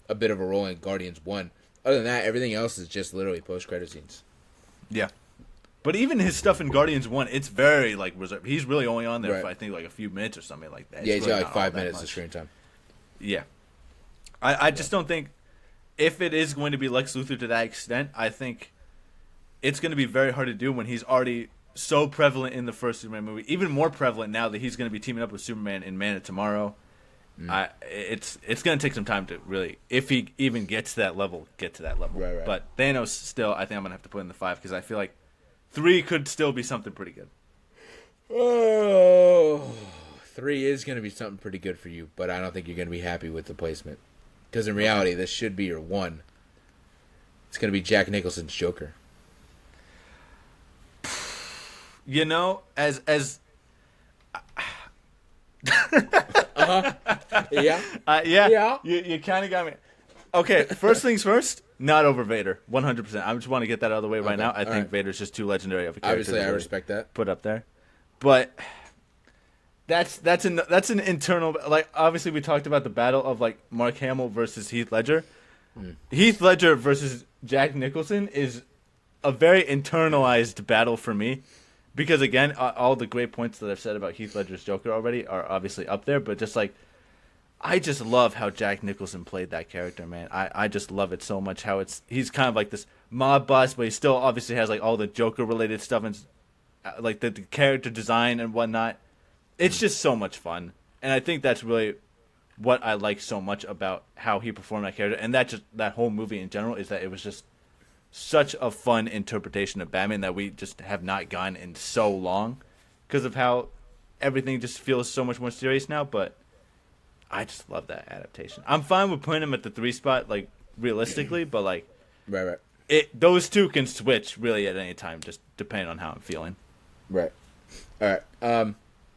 a bit of a role in Guardians 1. Other than that, everything else is just literally post-credit scenes. Yeah. But even his stuff in Guardians 1, it's very, like, reserved. He's really only on there for, I think, like, a few minutes or something like that. Yeah, he's really got, like 5 minutes of screen time. Yeah. I just don't think, if it is going to be Lex Luthor to that extent, I think it's going to be very hard to do when he's already so prevalent in the first Superman movie. Even more prevalent now that he's going to be teaming up with Superman in Man of Tomorrow. It's going to take some time to really, if he even gets to that level, get to that level. Right. But Thanos, still, I think I'm going to have to put in the 5 because I feel like 3 could still be something pretty good. Oh, 3 is going to be something pretty good for you, but I don't think you're going to be happy with the placement. Because in reality, this should be your 1. It's going to be Jack Nicholson's Joker. You know, as Yeah. yeah. You kind of got me. Okay, first things first. Not over Vader, 100%. I just want to get that out of the way right now. I think Vader's just too legendary of a character. Obviously, I respect that. Put up there, but that's an internal. Like, obviously, we talked about the battle of like Mark Hamill versus Heath Ledger. Heath Ledger versus Jack Nicholson is a very internalized battle for me, because again, all the great points that I've said about Heath Ledger's Joker already are obviously up there, but just like, I just love how Jack Nicholson played that character, man. I just love it so much. How he's kind of like this mob boss, but he still obviously has like all the Joker related stuff and like the character design and whatnot. It's just so much fun, and I think that's really what I like so much about how he performed that character, and that whole movie in general is that it was just such a fun interpretation of Batman that we just have not gotten in so long, because of how everything just feels so much more serious now. But I just love that adaptation. I'm fine with putting him at the 3 spot, like, realistically, but like, Right. Those two can switch really at any time, just depending on how I'm feeling. Right. All right.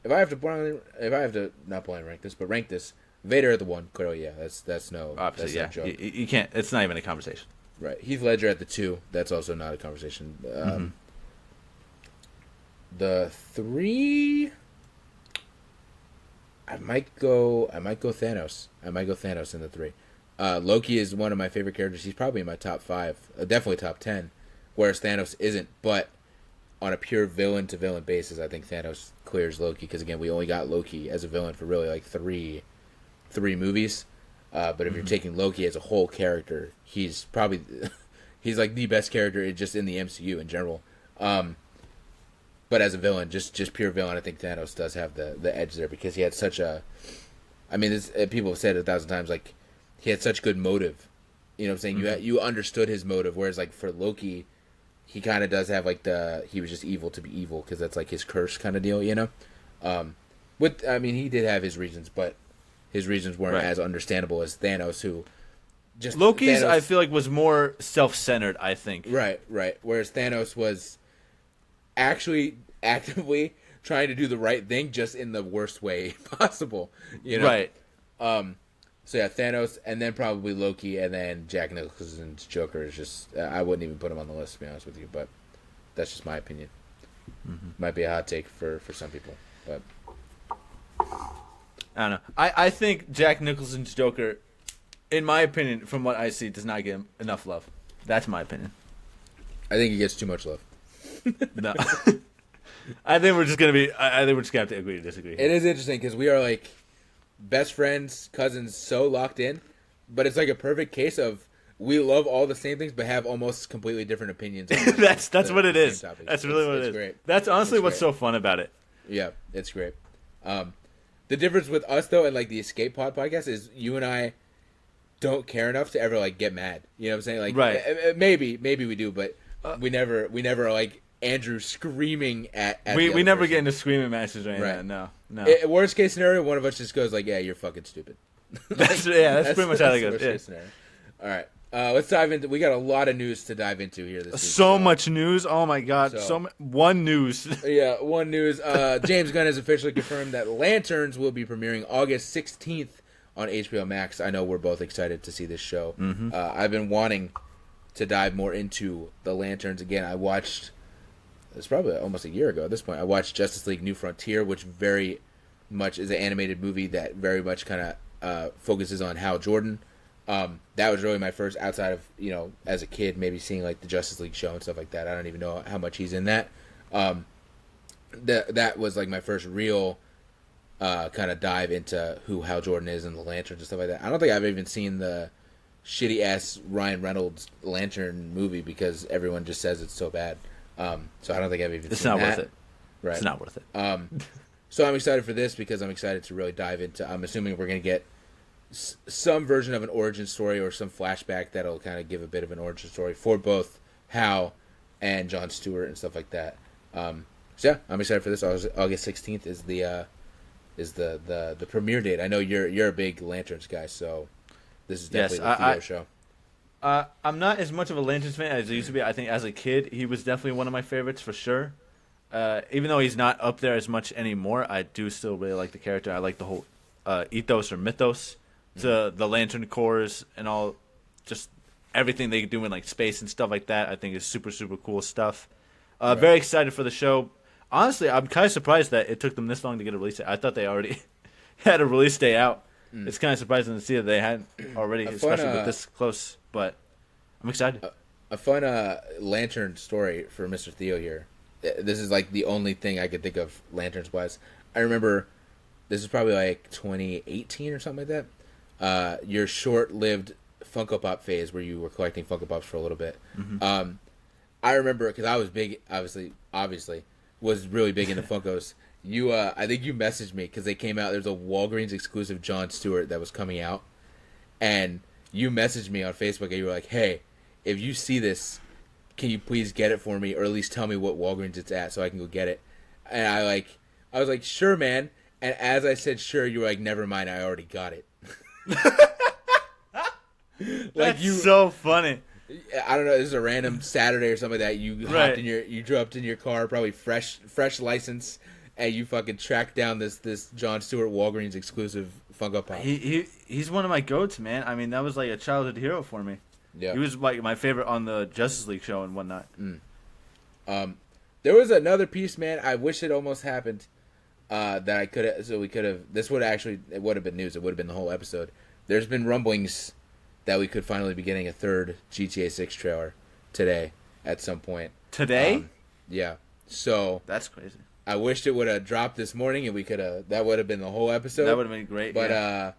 If I have to not blind rank this, but rank this, Vader at the 1. Clearly, yeah, that's no. Obviously, that's yeah. no joke. You can't. It's not even a conversation. Right. Heath Ledger at the 2. That's also not a conversation. The 3. I might go Thanos. I might go Thanos in the 3. Loki is one of my favorite characters. He's probably in my top 5, definitely top 10. Whereas Thanos isn't. But on a pure villain to villain basis, I think Thanos clears Loki, because again, we only got Loki as a villain for really like three movies. But if you're taking Loki as a whole character, he's probably he's like the best character just in the MCU in general. But as a villain, just pure villain, I think Thanos does have the edge there, because he had such a, I mean, people have said it 1,000 times, like, he had such good motive. You know what I'm saying? You understood his motive, whereas like for Loki, he kind of does have like he was just evil to be evil, because that's like his curse kind of deal, you know? I mean, he did have his reasons, but his reasons weren't as understandable as Thanos, who just... Loki's, I feel like, was more self-centered, I think. Right. Whereas Thanos was actually actively trying to do the right thing, just in the worst way possible, you know? Right. So yeah, Thanos, and then probably Loki, and then Jack Nicholson's Joker is just... I wouldn't even put him on the list, to be honest with you, but that's just my opinion. Might be a hot take for some people, but... I don't know. I think Jack Nicholson's Joker, in my opinion, from what I see, does not get enough love. That's my opinion. I think he gets too much love. No. I think we're just gonna have to agree to disagree. It is interesting, because we are like best friends, cousins, so locked in, but it's like a perfect case of we love all the same things but have almost completely different opinions. That's what it is. That's really what it is. Great. That's honestly what's so fun about it. Yeah, it's great. The difference with us though and like the Escape Pod podcast is you and I don't care enough to ever like get mad. You know what I'm saying? Like, right. Maybe we do, but we never are like Andrew screaming at we never get into screaming matches or anything. Right. No. Worst case scenario, one of us just goes like, "Yeah, you're fucking stupid." That's pretty much how it goes. Worst case scenario. All right, let's dive into. We got a lot of news to dive into here this week. So much news! Oh my god! One news. Yeah, one news. James Gunn has officially confirmed that Lanterns will be premiering August 16th on HBO Max. I know we're both excited to see this show. I've been wanting to dive more into the Lanterns again. I watched. It's probably almost a year ago at this point. I watched Justice League New Frontier, which very much is an animated movie that very much kind of focuses on Hal Jordan. That was really my first, outside of, as a kid, maybe seeing like the Justice League show and stuff like that. I don't even know how much he's in that. That was like my first real kind of dive into who Hal Jordan is and the Lanterns and stuff like that. I don't think I've even seen the shitty ass Ryan Reynolds Lantern movie because everyone just says it's so bad. So I don't think I've even It's seen not that. worth it. Right. It's not worth it. So I'm excited for this because I'm excited to really dive into. I'm assuming we're going to get some version of an origin story or some flashback that'll kind of give a bit of an origin story for both Hal and Jon Stewart and stuff like that. So yeah, I'm excited for this. August 16th is the premiere date. I know you're a big Lanterns guy, so this is definitely the Theo show. I'm not as much of a Lanterns fan as I used to be. I think as a kid, he was definitely one of my favorites for sure. Even though he's not up there as much anymore, I do still really like the character. I like the whole ethos or mythos to the Lantern Corps and all, just everything they do in like space and stuff like that. I think is super, super cool stuff. Right. Very excited for the show. Honestly, I'm kind of surprised that it took them this long to get a release date. I thought they already had a release day out. It's kind of surprising to see that they hadn't already, especially with this close. But I'm excited. A fun Lantern story for Mr. Theo here. This is like the only thing I could think of Lanterns wise. I remember this is probably like 2018 or something like that. Your short-lived Funko Pop phase where you were collecting Funko Pops for a little bit. Mm-hmm. I remember because I was big, obviously, was really big into Funkos. I think you messaged me because they came out. There's a Walgreens exclusive Jon Stewart that was coming out, and you messaged me on Facebook and you were like, "Hey, if you see this, can you please get it for me, or at least tell me what Walgreens it's at so I can go get it?" And I was like, "Sure, man." And as I said, "Sure," you were like, "Never mind, I already got it." That's so funny. I don't know. This is a random Saturday or something like that. You dropped in your car, probably fresh license, and you fucking tracked down this Jon Stewart Walgreens exclusive Funko Pop. He's one of my goats, man. I mean, that was like a childhood hero for me. Yeah, he was like my favorite on the Justice League show and whatnot. There was another piece, man. I wish it almost happened. That I could have. So we could have. This would actually. It would have been news. It would have been the whole episode. There's been rumblings that we could finally be getting a third GTA 6 trailer today at some point. Today? Yeah. So that's crazy. I wished it would have dropped this morning and we could have. That would have been the whole episode. That would have been great. But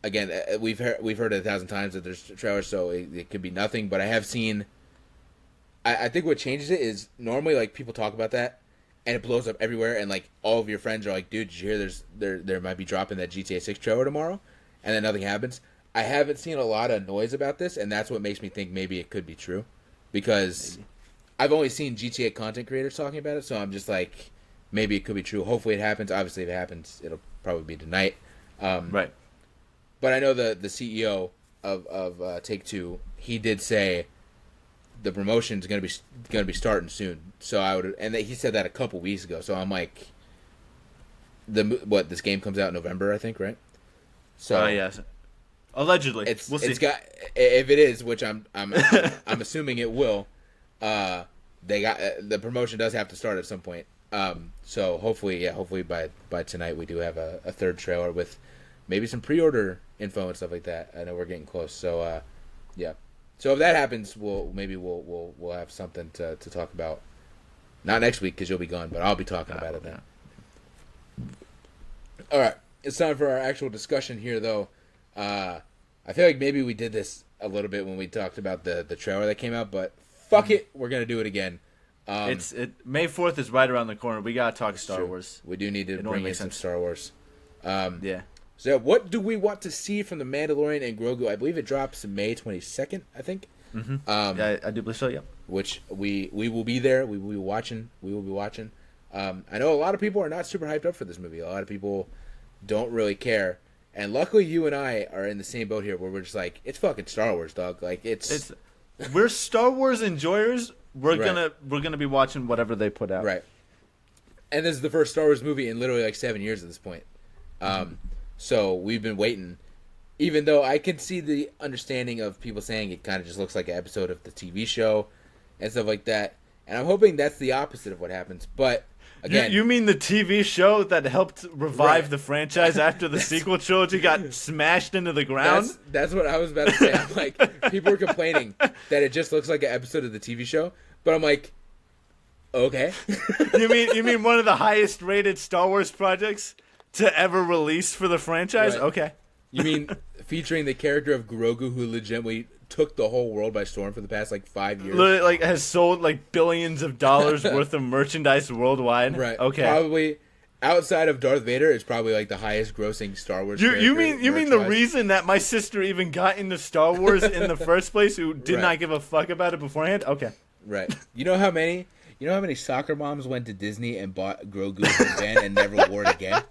again, we've heard it 1,000 times that there's trailers, so it could be nothing. But I have seen. I think what changes it is normally like people talk about that, and it blows up everywhere, and like all of your friends are like, "Dude, did you hear there might be dropping that GTA 6 trailer tomorrow?" And then nothing happens. I haven't seen a lot of noise about this, and that's what makes me think maybe it could be true, because I've only seen GTA content creators talking about it, so I'm just like, maybe it could be true. Hopefully it happens. Obviously, if it happens, it'll probably be tonight. Right. But I know the CEO of Take-Two, he did say the promotion's gonna be starting soon. So he said that a couple weeks ago. So I'm like, this game comes out in November, I think, right? So yes. Allegedly, we'll see. It's got, if it is, which I'm assuming it will. They got the promotion does have to start at some point. So hopefully by tonight we do have a third trailer with maybe some pre-order info and stuff like that. I know we're getting close. So yeah. So if that happens, we'll have something to talk about. Not next week because you'll be gone, but I'll be talking about it then. All right, it's time for our actual discussion here, though. I feel like maybe we did this a little bit when we talked about the trailer that came out, but fuck it, we're gonna do it again. May 4th is right around the corner. We gotta talk Star Wars. We do need to bring in some Star Wars. Yeah. So what do we want to see from the Mandalorian and Grogu? I believe it drops May 22nd, I think. Mm-hmm. Yeah, I do believe so. Yep. Which we will be there. We will be watching. I know a lot of people are not super hyped up for this movie. A lot of people don't really care. And luckily, you and I are in the same boat here, where we're just like, it's fucking Star Wars, dog. Like we're Star Wars enjoyers. We're right. gonna be watching whatever they put out. Right. And this is the first Star Wars movie in literally like 7 years at this point. So we've been waiting. Even though I can see the understanding of people saying it kind of just looks like an episode of the TV show and stuff like that. And I'm hoping that's the opposite of what happens. But again, you mean the TV show that helped revive Right. the franchise after the sequel trilogy got smashed into the ground? that's what I was about to say. I'm like, people were complaining that it just looks like an episode of the TV show, but I'm like, okay. You mean one of the highest rated Star Wars projects to ever release for the franchise? Right. Okay. You mean featuring the character of Grogu, who legitimately took the whole world by storm for the past 5 years? Literally, has sold billions of dollars worth of merchandise worldwide. Right. Okay. Probably outside of Darth Vader, it's probably the highest grossing Star Wars. You mean the reason that my sister even got into Star Wars in the first place, who did Right. not give a fuck about it beforehand? Okay. Right. You know how many soccer moms went to Disney and bought Grogu from Ben and never wore it again?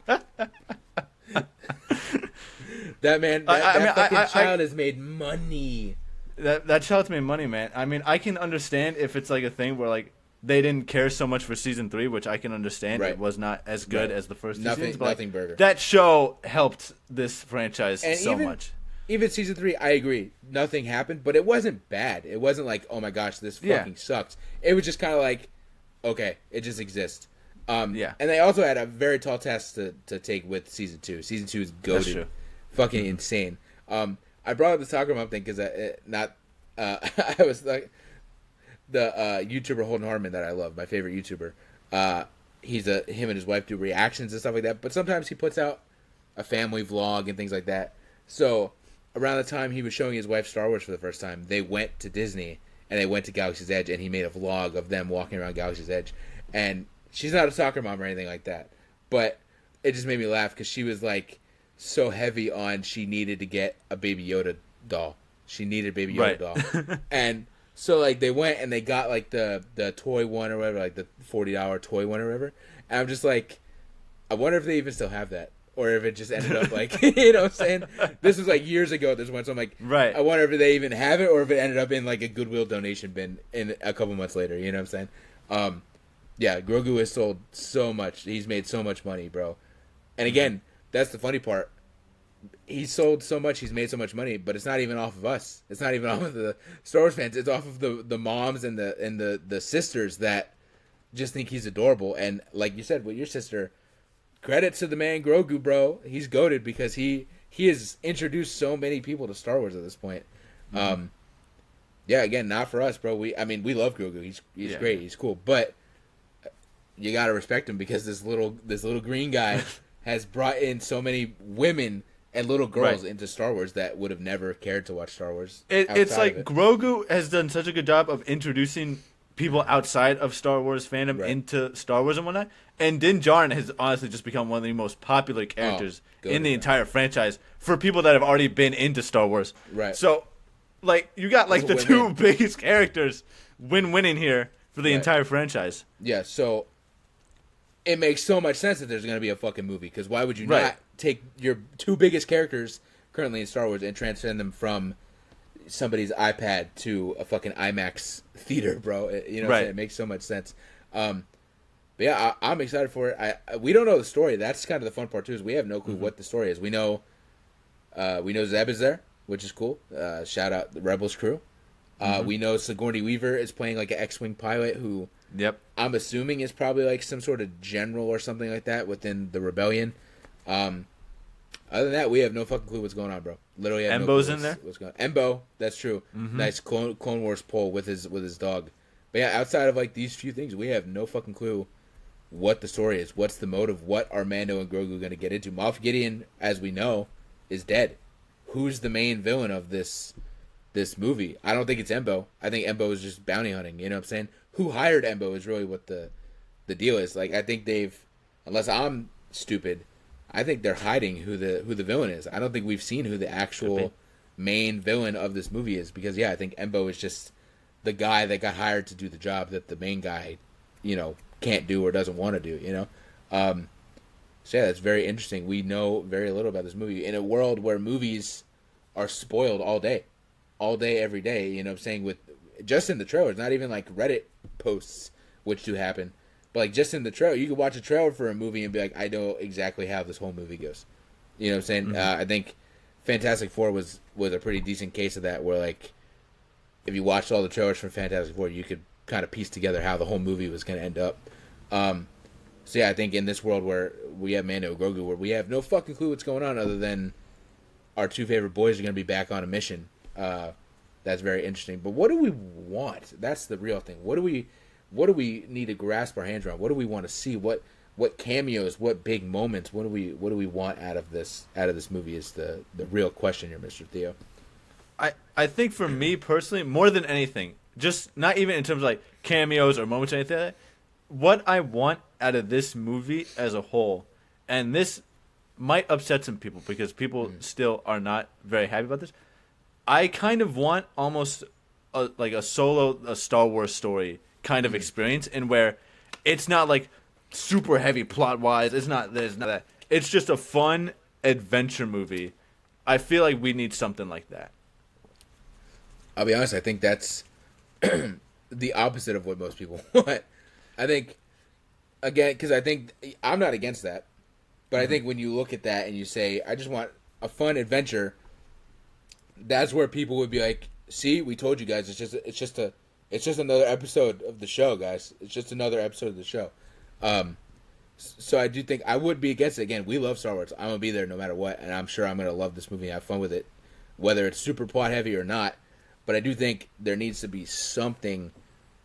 That man, that fucking child has made money. That child's made money, man. I mean, I can understand if it's a thing where they didn't care so much for season 3, which I can understand. Right. It was not as good Right. as the first two seasons. But nothing burger. That show helped this franchise And so much. Even season 3, I agree. Nothing happened, but it wasn't bad. It wasn't oh my gosh, this fucking sucks. It was just kind of okay, it just exists. Yeah. And they also had a very tall task to take with season 2. Season 2 is That's true. goated. Fucking insane. I brought up the soccer mom thing because I was like, the YouTuber Holden Harmon that I love, my favorite YouTuber. Him and his wife do reactions and stuff like that, but sometimes he puts out a family vlog and things like that. So around the time he was showing his wife Star Wars for the first time, they went to Disney and they went to Galaxy's Edge, and he made a vlog of them walking around Galaxy's Edge. And she's not a soccer mom or anything like that, but it just made me laugh because she was so heavy on she needed to get a Baby Yoda doll. She needed a Baby Yoda doll. And so they went and they got the toy one or whatever, the $40 toy one or whatever. And I'm just I wonder if they even still have that, or if it just ended up you know what I'm saying? This was years ago at this one, so I'm right. I wonder if they even have it, or if it ended up in a Goodwill donation bin in a couple months later. You know what I'm saying? Yeah, Grogu has sold so much. He's made so much money, bro. And again, that's the funny part. He's sold so much, he's made so much money, but it's not even off of us. It's not even off of the Star Wars fans. It's off of the moms and the sisters that just think he's adorable. And like you said with your sister, credit to the man Grogu, bro. He's goated because he has introduced so many people to Star Wars at this point. Mm-hmm. Yeah, again, not for us, bro. We love Grogu. He's great. He's cool, but you gotta respect him because this little green guy has brought in so many women and little girls into Star Wars that would have never cared to watch Star Wars. It's Grogu has done such a good job of introducing people outside of Star Wars fandom into Star Wars and whatnot. And Din Djarin has honestly just become one of the most popular characters in the entire franchise for people that have already been into Star Wars. Right. So, you got the two biggest characters winning here for the entire franchise. Yeah, so it makes so much sense that there's going to be a fucking movie, because why would you not take your two biggest characters currently in Star Wars and transcend them from somebody's iPad to a fucking IMAX theater, bro? You know what I'm saying? It makes so much sense. But yeah, I'm excited for it. We don't know the story. That's kind of the fun part too, is we have no clue what the story is. We know Zeb is there, which is cool. Shout out the Rebels crew. We know Sigourney Weaver is playing an X-Wing pilot who I'm assuming is probably some sort of general or something like that within the rebellion. Other than that, we have no fucking clue what's going on, bro. Literally have Embo's no clue in there? what's going on. Embo, that's true. Nice Clone Wars pull with his dog. But yeah, outside of these few things, we have no fucking clue what the story is. What's the motive? What are Mando and Grogu going to get into? Moff Gideon, as we know, is dead. Who's the main villain of this movie? I don't think it's Embo. I think Embo is just bounty hunting. You know what I'm saying? Who hired Embo is really what the deal is. I think they've, unless I'm stupid, I think they're hiding who the villain is. I don't think we've seen who the actual main villain of this movie is, because I think Embo is just the guy that got hired to do the job that the main guy, can't do or doesn't want to do. So yeah, that's very interesting. We know very little about this movie in a world where movies are spoiled all day, every day. You know what I'm saying? With just in the trailers, not even Reddit posts, which do happen. But just in the trailer, you could watch a trailer for a movie and be like, I know exactly how this whole movie goes. You know what I'm saying? I think Fantastic Four was a pretty decent case of that, where if you watched all the trailers for Fantastic Four, you could kind of piece together how the whole movie was going to end up. So yeah, I think in this world where we have Mando and Grogu, where we have no fucking clue what's going on other than our two favorite boys are going to be back on a mission. That's very interesting. But what do we want? That's the real thing. What do we need to grasp our hands around? What do we want to see? What cameos? What big moments? What do we want out of this movie? Is the real question here, Mr. Theo. I think for me personally, more than anything, just not even in terms of like cameos or moments or anything like that, what I want out of this movie as a whole, and this might upset some people because people still are not very happy about this. I kind of want almost a Star Wars story kind of experience, in where it's not like super heavy plot wise. There's not that. It's just a fun adventure movie. I feel like we need something like that. I'll be honest, I think that's the opposite of what most people want. I think, again, because I think I'm not against that, but I think when you look at that and you say, I just want a fun adventure, that's where people would be like, see, we told you guys, it's just another episode of the show, guys. It's just another episode of the show. So I do think I would be against it. Again, we love Star Wars. I'm going to be there no matter what, and I'm sure I'm going to love this movie and have fun with it, whether it's super plot heavy or not. But I do think there needs to be something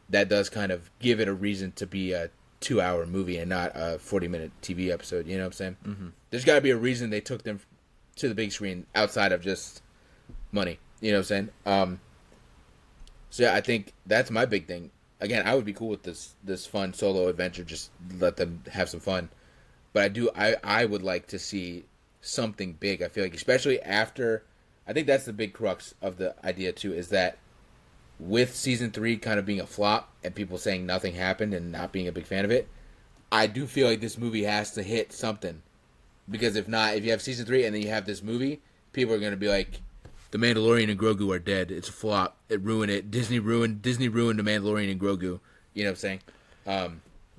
that does kind of give it a reason to be a 2-hour movie and not a 40-minute TV episode. You know what I'm saying? Mm-hmm. There's got to be a reason they took them to the big screen outside of just money. You know what I'm saying? So yeah, I think that's my big thing. Again, I would be cool with this fun solo adventure. Just let them have some fun. But I would like to see something big. I feel like, especially after. I think that's the big crux of the idea too, is that with season 3 kind of being a flop and people saying nothing happened and not being a big fan of it, I do feel like this movie has to hit something. Because if not, if you have season 3 and then you have this movie, people are going to be like, The Mandalorian and Grogu are dead. It's a flop. It ruined it. Disney ruined The Mandalorian and Grogu. You know what I'm saying?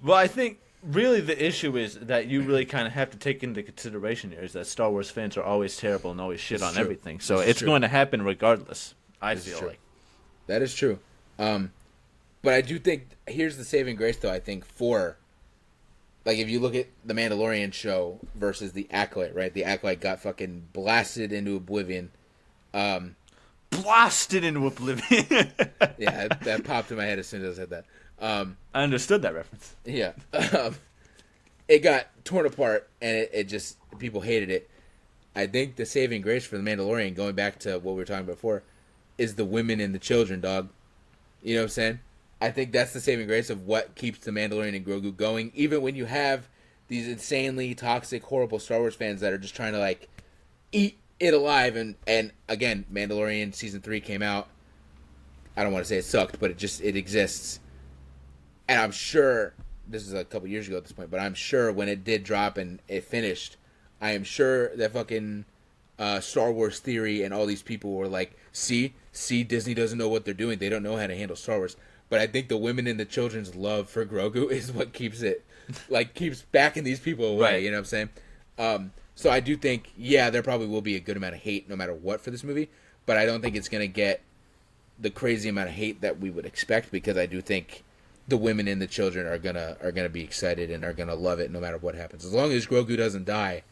Well, I think really the issue is that you really kind of have to take into consideration here is that Star Wars fans are always terrible and always shit on everything. So it's going to happen regardless, I feel like. That is true. But I do think, here's the saving grace, though, I think, for, like, if you look at the Mandalorian show versus the Acolyte, right? The Acolyte got fucking blasted into oblivion. Blasted into oblivion. Yeah, that popped in my head as soon as I said that. I understood that reference. Yeah. It got torn apart, and it just, people hated it. I think the saving grace for the Mandalorian, going back to what we were talking about before, is the women and the children, dog. You know what I'm saying? I think that's the saving grace of what keeps the Mandalorian and Grogu going, even when you have these insanely toxic, horrible Star Wars fans that are just trying to, like, eat it alive. And again, Mandalorian Season 3 came out. I don't want to say it sucked, but it exists. And I'm sure, this is a couple years ago at this point, but I'm sure when it did drop and it finished, I am sure that fucking Star Wars Theory and all these people were like, see, Disney doesn't know what they're doing. They don't know how to handle Star Wars. But I think the women and the children's love for Grogu is what keeps it, like, keeps backing these people away. Right. You know what I'm saying? So I do think, yeah, there probably will be a good amount of hate no matter what for this movie, but I don't think it's going to get the crazy amount of hate that we would expect, because I do think the women and the children are gonna be excited and are gonna love it no matter what happens. As long as Grogu doesn't die,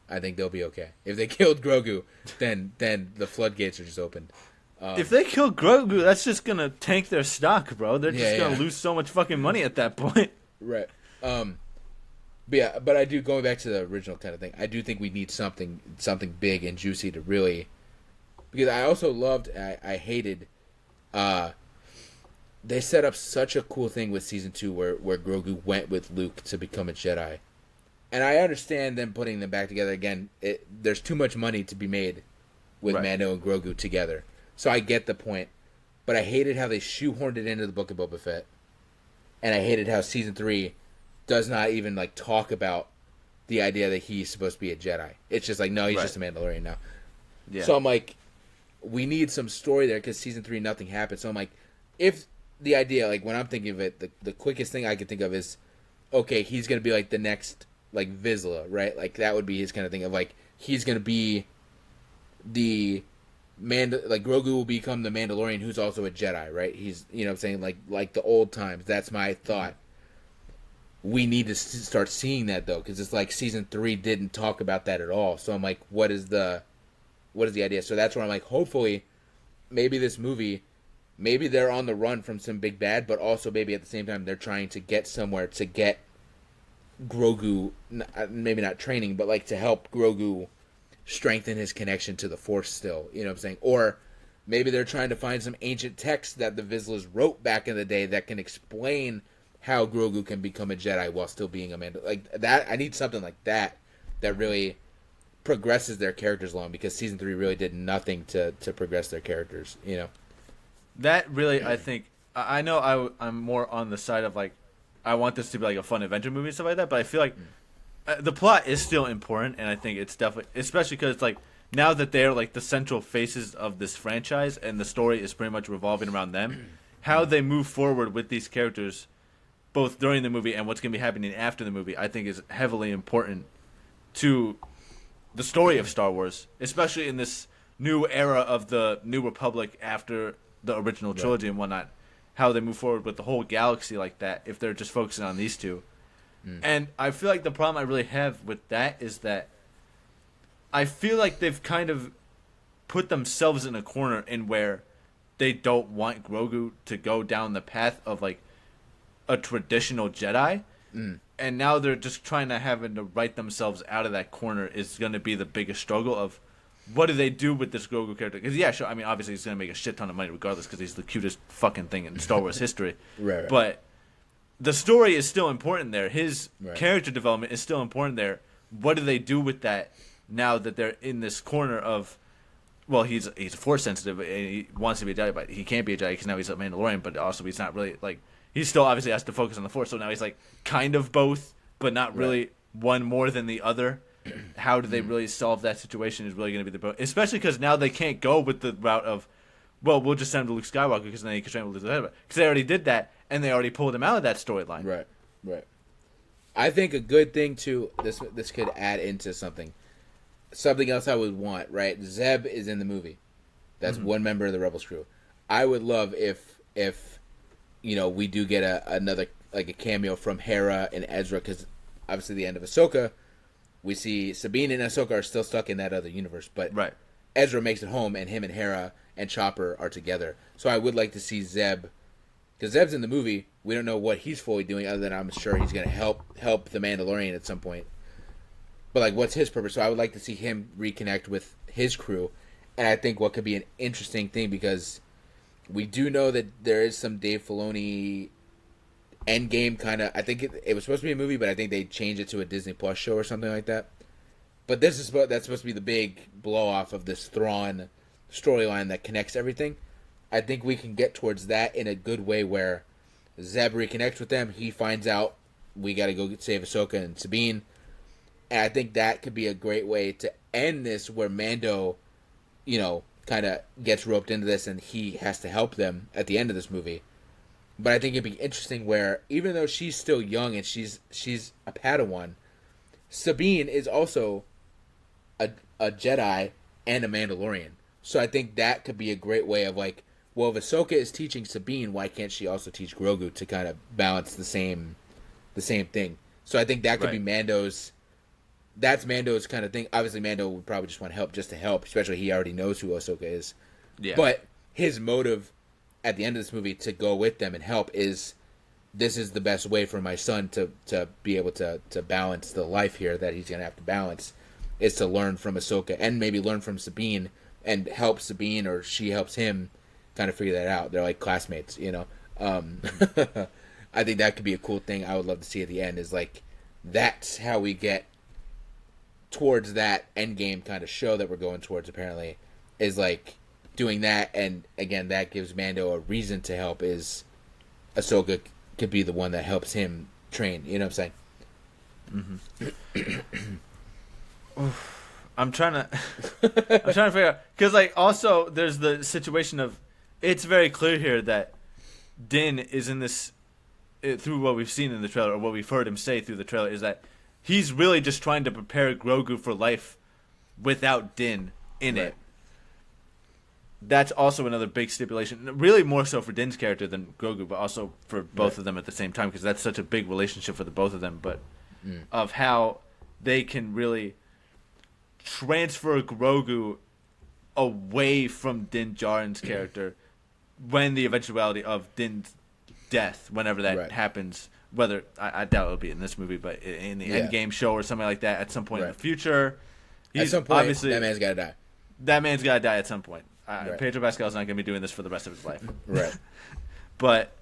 I think they'll be okay. If they killed Grogu, then the floodgates are just opened. If they kill Grogu, that's just gonna tank their stock, bro. They're just gonna lose so much fucking money at that point. Right. But I do, going back to the original kind of thing, I do think we need something big and juicy to really, because I also loved, I hated, they set up such a cool thing with Season 2 where Grogu went with Luke to become a Jedi. And I understand them putting them back together again. There's too much money to be made with Mando and Grogu together. So I get the point. But I hated how they shoehorned it into the Book of Boba Fett. And I hated how Season 3 does not even, like, talk about the idea that he's supposed to be a Jedi. It's just like, no, he's just a Mandalorian now. Yeah. So I'm like, we need some story there, because Season 3, nothing happened. So I'm like, if the idea, like, when I'm thinking of it, the quickest thing I can think of is, okay, he's going to be, like, the next, like, Vizsla, right? Like, that would be his kind of thing of, like, he's going to be the like Grogu will become the Mandalorian, who's also a Jedi, right? He's, you know what I'm saying, like the old times. That's my thought. We need to start seeing that though, because it's like season 3 didn't talk about that at all. So I'm like, what is the idea? So that's where I'm like, hopefully, maybe this movie, maybe they're on the run from some big bad, but also maybe at the same time they're trying to get somewhere to get Grogu, maybe not training, but like to help Grogu strengthen his connection to the Force still, you know what I'm saying? Or maybe they're trying to find some ancient text that the Vizslas wrote back in the day that can explain how Grogu can become a Jedi while still being a Mandalorian. Like that, I need something like that really progresses their characters along, because season 3 really did nothing to progress their characters, you know? That really, I think, I know I'm more on the side of like, I want this to be like a fun adventure movie and stuff like that, but I feel like the plot is still important, and I think it's definitely, especially because like now that they're like the central faces of this franchise and the story is pretty much revolving around them, how they move forward with these characters, both during the movie and what's going to be happening after the movie, I think is heavily important to the story of Star Wars, especially in this new era of the New Republic after the original trilogy and whatnot. How they move forward with the whole galaxy like that, if they're just focusing on these two. And I feel like the problem I really have with that is that I feel like they've kind of put themselves in a corner in where they don't want Grogu to go down the path of like a traditional Jedi. And now they're just trying to having to write themselves out of that corner is going to be the biggest struggle of what do they do with this Grogu character? Because, yeah, sure, I mean, obviously he's going to make a shit ton of money regardless because he's the cutest fucking thing in Star Wars history. Right. But the story is still important there. His character development is still important there. What do they do with that now that they're in this corner of, well, he's Force sensitive and he wants to be a Jedi, but he can't be a Jedi because now he's a Mandalorian, but also he's not really, like, he still obviously has to focus on the Force, so now he's, like, kind of both, but not really one more than the other. How do they really solve that situation is really going to be the... Especially because now they can't go with the route of, well, we'll just send him to Luke Skywalker because then he can train with Luke Skywalker. Because they already did that, and they already pulled him out of that storyline. Right. I think a good thing, too, this could add into something. Something else I would want, right? Zeb is in the movie. That's one member of the Rebels crew. I would love if you know, we do get another, like a cameo from Hera and Ezra, because obviously the end of Ahsoka, we see Sabine and Ahsoka are still stuck in that other universe, but Ezra makes it home, and him and Hera and Chopper are together. So I would like to see Zeb, because Zeb's in the movie. We don't know what he's fully doing, other than I'm sure he's going to help the Mandalorian at some point. But like, what's his purpose? So I would like to see him reconnect with his crew, and I think what could be an interesting thing, because we do know that there is some Dave Filoni Endgame kind of. I think it was supposed to be a movie, but I think they changed it to a Disney Plus show or something like that. But that's supposed to be the big blow off of this Thrawn storyline that connects everything. I think we can get towards that in a good way, where Zeb reconnects with them. He finds out we got to go save Ahsoka and Sabine, and I think that could be a great way to end this, where Mando, you know, kind of gets roped into this, and he has to help them at the end of this movie. But I think it'd be interesting where, even though she's still young and she's a Padawan, Sabine is also a Jedi and a Mandalorian. So I think that could be a great way of like, well, if Ahsoka is teaching Sabine, why can't she also teach Grogu to kind of balance the same thing? So I think that could be Mando's. That's Mando's kind of thing. Obviously, Mando would probably just want help just to help, especially he already knows who Ahsoka is. Yeah. But his motive at the end of this movie to go with them and help is, this is the best way for my son to be able to balance the life here that he's going to have to balance, is to learn from Ahsoka and maybe learn from Sabine and help Sabine, or she helps him kind of figure that out. They're like classmates, you know. I think that could be a cool thing I would love to see at the end, is like, that's how we get towards that end game kind of show that we're going towards, apparently, is like doing that. And again, that gives Mando a reason to help, is Ahsoka could be the one that helps him train, you know what I'm saying? I'm trying to figure out, because like, also there's the situation of, it's very clear here that Din is in this, through what we've seen in the trailer, or what we've heard him say through the trailer, is that he's really just trying to prepare Grogu for life without Din in it. that's also another big stipulation. Really more so for Din's character than Grogu, but also for both of them at the same time, because that's such a big relationship for the both of them. But of how they can really transfer Grogu away from Din Djarin's character when the eventuality of Din's death, whenever that happens, whether I doubt it'll be in this movie, but in the Endgame show or something like that at some point in the future. At some point, obviously, that man's got to die. That man's got to die at some point. Pedro Pascal's not going to be doing this for the rest of his life. Right. But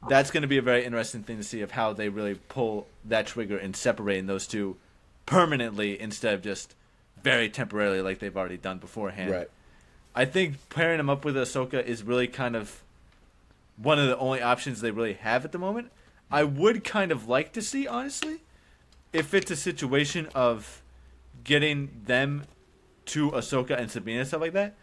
that's going to be a very interesting thing to see of how they really pull that trigger and separating those two permanently instead of just very temporarily like they've already done beforehand. Right. I think pairing him up with Ahsoka is really kind of one of the only options they really have at the moment. I would kind of like to see, honestly, if it's a situation of getting them to Ahsoka and Sabine and stuff like that,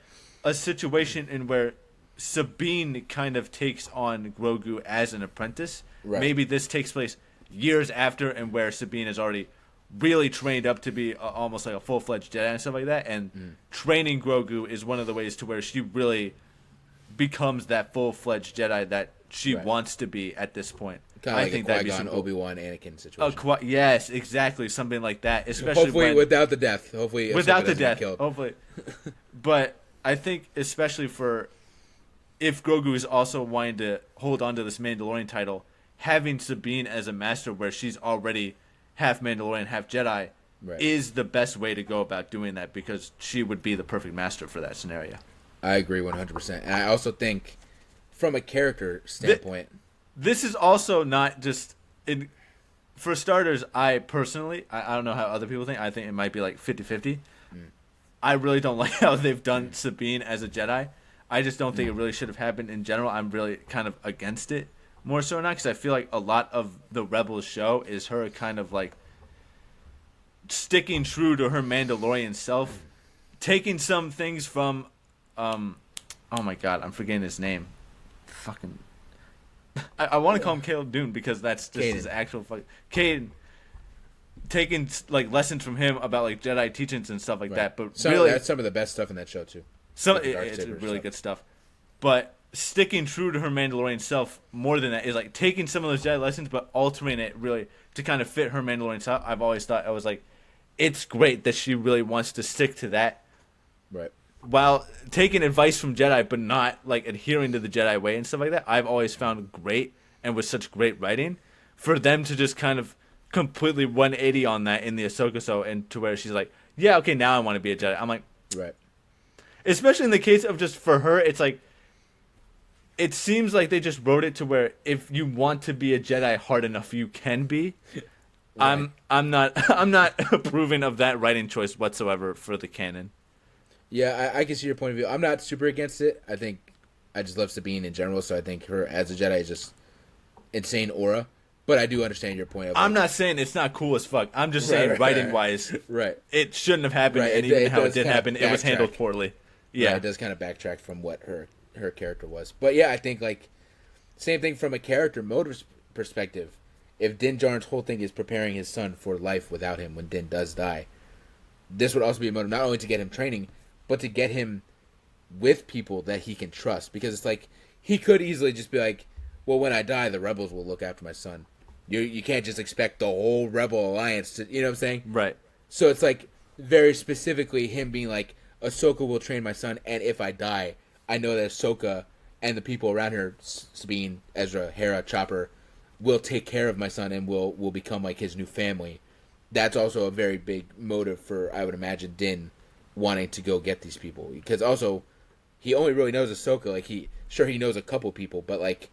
a situation in where Sabine kind of takes on Grogu as an apprentice. Right. Maybe this takes place years after, and where Sabine is already really trained up to be almost like a full-fledged Jedi and stuff like that, and training Grogu is one of the ways to where she really becomes that full-fledged Jedi that she wants to be at this point. Kind of like a Qui-Gon, Obi-Wan, Anakin situation. Yes, exactly, something like that. Especially hopefully without the death. Hopefully without the death. Hopefully, but I think especially for if Grogu is also wanting to hold on to this Mandalorian title, having Sabine as a master where she's already half Mandalorian, half Jedi, is the best way to go about doing that, because she would be the perfect master for that scenario. I agree 100%. And I also think from a character standpoint... This is also not just... For starters, I personally... I don't know how other people think. I think it might be like 50-50. I really don't like how they've done Sabine as a Jedi. I just don't think it really should have happened in general. I'm really kind of against it. More so not, because I feel like a lot of the Rebels show is her kind of like sticking true to her Mandalorian self, taking some things from... oh my god, I'm forgetting his name. Fucking... I want to call him Caleb Dune because that's just his actual fucking... Caden. Taking like lessons from him about like Jedi teachings and stuff like that, but really that's some of the best stuff in that show too. It's really good stuff. But sticking true to her Mandalorian self more than that is like taking some of those Jedi lessons, but altering it really to kind of fit her Mandalorian self. I've always thought I was like, it's great that she really wants to stick to that, right? While taking advice from Jedi, but not like adhering to the Jedi way and stuff like that. I've always found great, and with such great writing, for them to just kind of completely 180 on that in the Ahsoka show, and to where she's like, yeah, okay, now I want to be a Jedi. I'm like, right. Especially in the case of just for her, it's like, it seems like they just wrote it to where if you want to be a Jedi hard enough, you can be. Right. I'm not approving of that writing choice whatsoever for the canon. Yeah, I can see your point of view. I'm not super against it. I think I just love Sabine in general, so I think her as a Jedi is just insane aura. But I do understand your point. I'm not saying it's not cool as fuck. I'm just saying writing-wise, it shouldn't have happened, and even how it did happen, it was handled poorly. Yeah, it does kind of backtrack from what her character was. But yeah, I think like same thing from a character motive perspective. If Din Djarin's whole thing is preparing his son for life without him when Din does die, this would also be a motive not only to get him training, but to get him with people that he can trust. Because it's like he could easily just be like, well, when I die, the rebels will look after my son. You can't just expect the whole Rebel Alliance to, you know what I'm saying? Right. So it's like very specifically him being like, Ahsoka will train my son, and if I die, I know that Ahsoka and the people around her, Sabine, Ezra, Hera, Chopper, will take care of my son and will become like his new family. That's also a very big motive for, I would imagine, Din wanting to go get these people. Because also, he only really knows Ahsoka. Like, he knows a couple people, but like,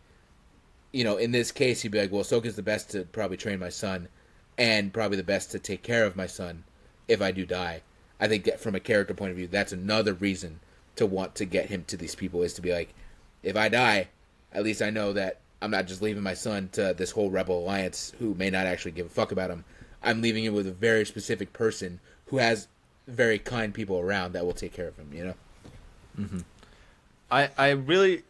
you know, in this case, he'd be like, well, Ahsoka's the best to probably train my son, and probably the best to take care of my son if I do die. I think that from a character point of view, that's another reason to want to get him to these people, is to be like, if I die, at least I know that I'm not just leaving my son to this whole Rebel Alliance who may not actually give a fuck about him. I'm leaving him with a very specific person who has very kind people around that will take care of him, you know? Mm-hmm. I really...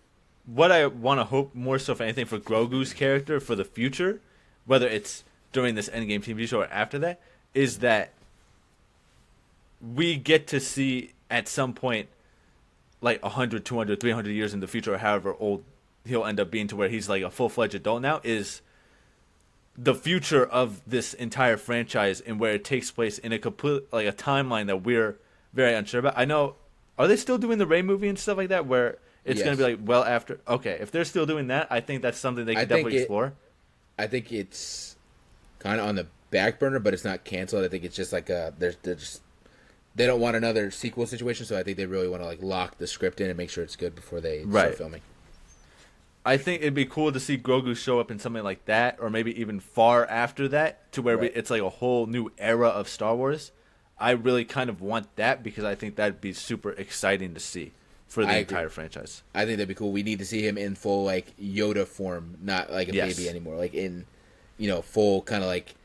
What I want to hope more so, if anything, for Grogu's character for the future, whether it's during this Endgame TV show or after that, is that we get to see at some point like 100, 200, 300 years in the future, or however old he'll end up being to where he's like a full-fledged adult now, is the future of this entire franchise and where it takes place in a complete like a timeline that we're very unsure about. I know, are they still doing the Rey movie and stuff like that where it's going to be like well after? Okay, if they're still doing that, I think that's something they could definitely explore. I think it's kind of on the back burner, but it's not canceled. I think it's just like they're just, they don't want another sequel situation, so I think they really want to like lock the script in and make sure it's good before they start filming. I think it'd be cool to see Grogu show up in something like that, or maybe even far after that, to where it's like a whole new era of Star Wars. I really kind of want that because I think that'd be super exciting to see for the entire franchise. I think that'd be cool. We need to see him in full like Yoda form, not like a baby anymore. Like in, full kind of like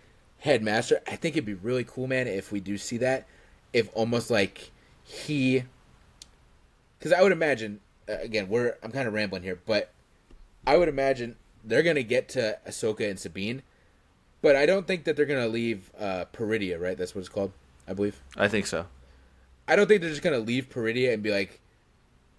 headmaster. I think it'd be really cool, man, if we do see that. If almost like because I would imagine again, I'm kind of rambling here, but I would imagine they're gonna get to Ahsoka and Sabine, but I don't think that they're gonna leave Peridia, right? That's what it's called, I believe. I think so. I don't think they're just gonna leave Peridia and be like,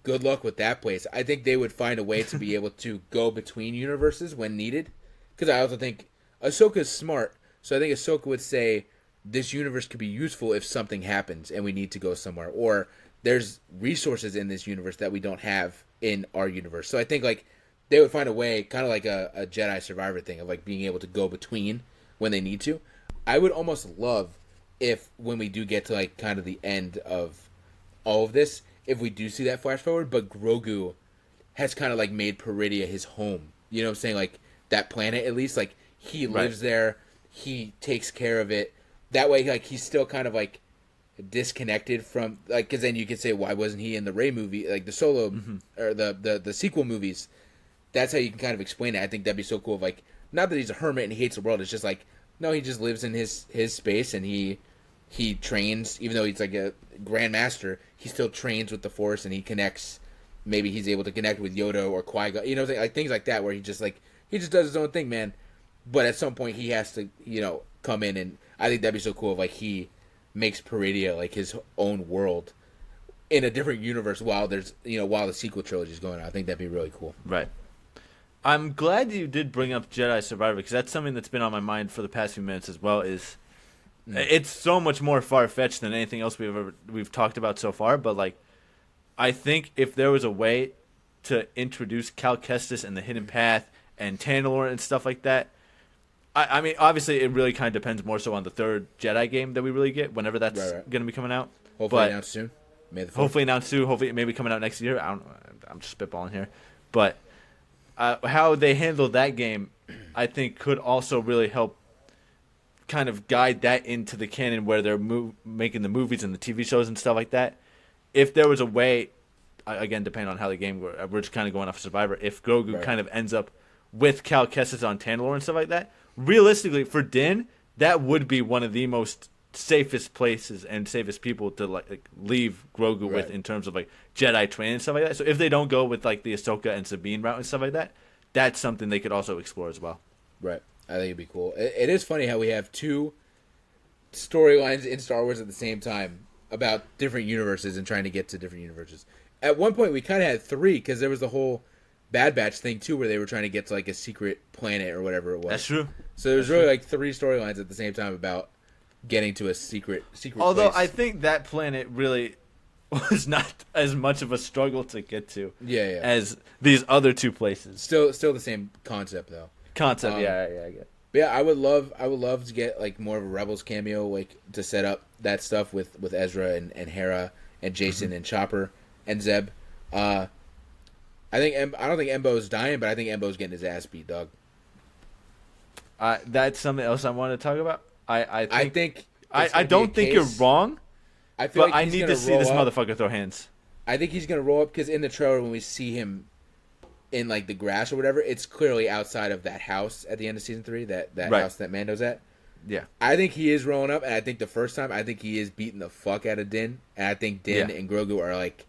good luck with that place. I think they would find a way to be able to go between universes when needed. Because I also think Ahsoka's smart, so I think Ahsoka would say, this universe could be useful if something happens and we need to go somewhere. Or there's resources in this universe that we don't have in our universe. So I think like they would find a way, kind of like a Jedi Survivor thing, of like being able to go between when they need to. I would almost love if when we do get to like kind of the end of all of this, if we do see that flash forward, but Grogu has kind of like made Peridia his home. You know what I'm saying? Like that planet, at least, like he lives there, he takes care of it. That way, like he's still kind of like disconnected from like, because then you could say, why wasn't he in the Rey movie, like the solo or the sequel movies? That's how you can kind of explain it. I think that'd be so cool. Like, not that he's a hermit and he hates the world. It's just like, no, he just lives in his space and he trains. Even though he's like a grandmaster, he still trains with the Force and he connects. Maybe he's able to connect with Yoda or Qui-Gon. You know, like things like that where he just does his own thing, man. But at some point he has to, come in, and I think that'd be so cool if like he makes Peridia like his own world in a different universe while there's while the sequel trilogy is going on. I think that'd be really cool. Right. I'm glad you did bring up Jedi Survivor because that's something that's been on my mind for the past few minutes as well. It's so much more far-fetched than anything else we've talked about so far. But like, I think if there was a way to introduce Cal Kestis and the Hidden Path and Mandalorian and stuff like that, I mean, obviously it really kind of depends more so on the third Jedi game that we really get whenever that's going to be coming out. Hopefully announced soon. Hopefully announced soon. Hopefully it may be coming out next year. I don't know. I'm just spitballing here, but. How they handle that game, I think, could also really help kind of guide that into the canon where they're making the movies and the TV shows and stuff like that. If there was a way, again, depending on how the game goes, we're just kind of going off Survivor, if Grogu kind of ends up with Cal Kestis on Mandalore and stuff like that, realistically, for Din, that would be one of the most safest places and safest people to like leave Grogu with in terms of like Jedi training and stuff like that. So if they don't go with like the Ahsoka and Sabine route and stuff like that, that's something they could also explore as well. Right. I think it'd be cool. It is funny how we have two storylines in Star Wars at the same time about different universes and trying to get to different universes. At one point we kind of had three because there was the whole Bad Batch thing too where they were trying to get to like a secret planet or whatever it was. That's true. So there's really like three storylines at the same time about getting to a secret Although place. I think that planet really was not as much of a struggle to get to as these other two places. Still the same concept though. I get. But yeah, I would love to get like more of a Rebels cameo, like to set up that stuff with Ezra and Hera and Jason and Chopper and Zeb. I don't think Embo's dying, but I think Embo's getting his ass beat, dog. That's something else I want to talk about. I don't think you're wrong. I need to see this motherfucker throw hands. I think he's gonna roll up because in the trailer when we see him in like the grass or whatever, it's clearly outside of that house at the end of season 3. That house that Mando's at. Yeah, I think he is rolling up, and I think the first time, I think he is beating the fuck out of Din, and I think Din and Grogu are like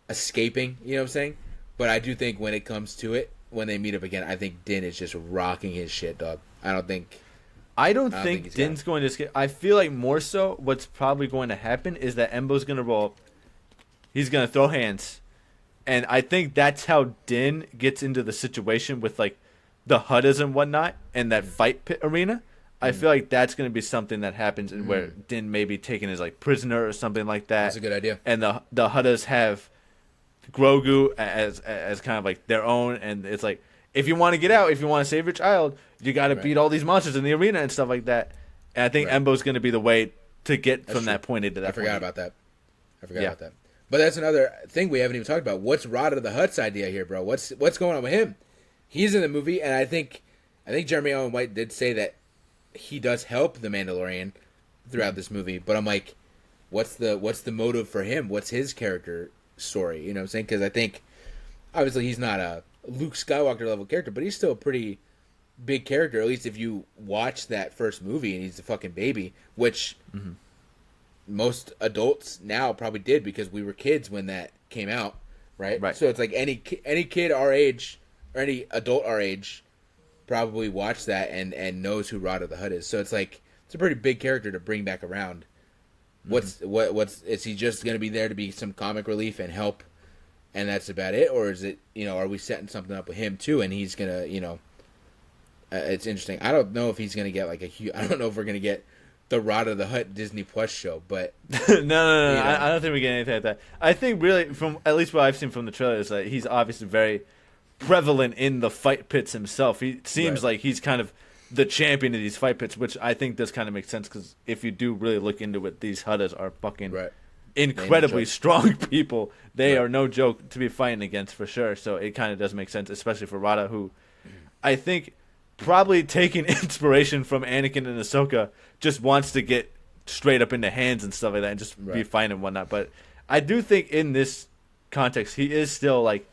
escaping. You know what I'm saying? But I do think when it comes to it, when they meet up again, I think Din is just rocking his shit, dog. I don't think Din's going to escape. I feel like more so what's probably going to happen is that Embo's going to roll up. He's going to throw hands. And I think that's how Din gets into the situation with like the Huttas and whatnot and that fight pit arena. I feel like that's going to be something that happens and where Din may be taken as like prisoner or something like that. That's a good idea. And the Huttas have Grogu as kind of like their own, and it's like if you want to get out, if you want to save your child, you got to beat all these monsters in the arena and stuff like that. And I think Embo's going to be the way to get from that point into that. I forgot about that. About that. But that's another thing we haven't even talked about. What's Rada the Hutt's idea here, bro? What's going on with him? He's in the movie, and I think Jeremy Allen White did say that he does help the Mandalorian throughout this movie. But I'm like, what's the motive for him? What's his character story? You know what I'm saying? Because I think obviously he's not a Luke Skywalker level character, but he's still a pretty big character. At least if you watch that first movie and he's a fucking baby, which most adults now probably did because we were kids when that came out, right? So it's like any kid our age or any adult our age probably watched that and knows who Rada the Hutt is. So it's like it's a pretty big character to bring back around. What's is he just going to be there to be some comic relief and help, and that's about it, or is it, you know, are we setting something up with him too, and he's gonna, you know, it's interesting. I don't know if he's gonna get like I don't know if we're gonna get the Rada the Hutt Disney Plus show, but no. I don't think we get anything like that. I think really, from at least what I've seen from the trailer, is that he's obviously very prevalent in the fight pits himself. He seems like he's kind of the champion of these fight pits, which I think does kind of make sense because if you do really look into it, these Huttas are fucking incredibly strong people. They are no joke to be fighting against for sure. So it kind of does make sense, especially for Rada, who I think probably taking inspiration from Anakin and Ahsoka just wants to get straight up into hands and stuff like that and just be fighting and whatnot. But I do think in this context, he is still like,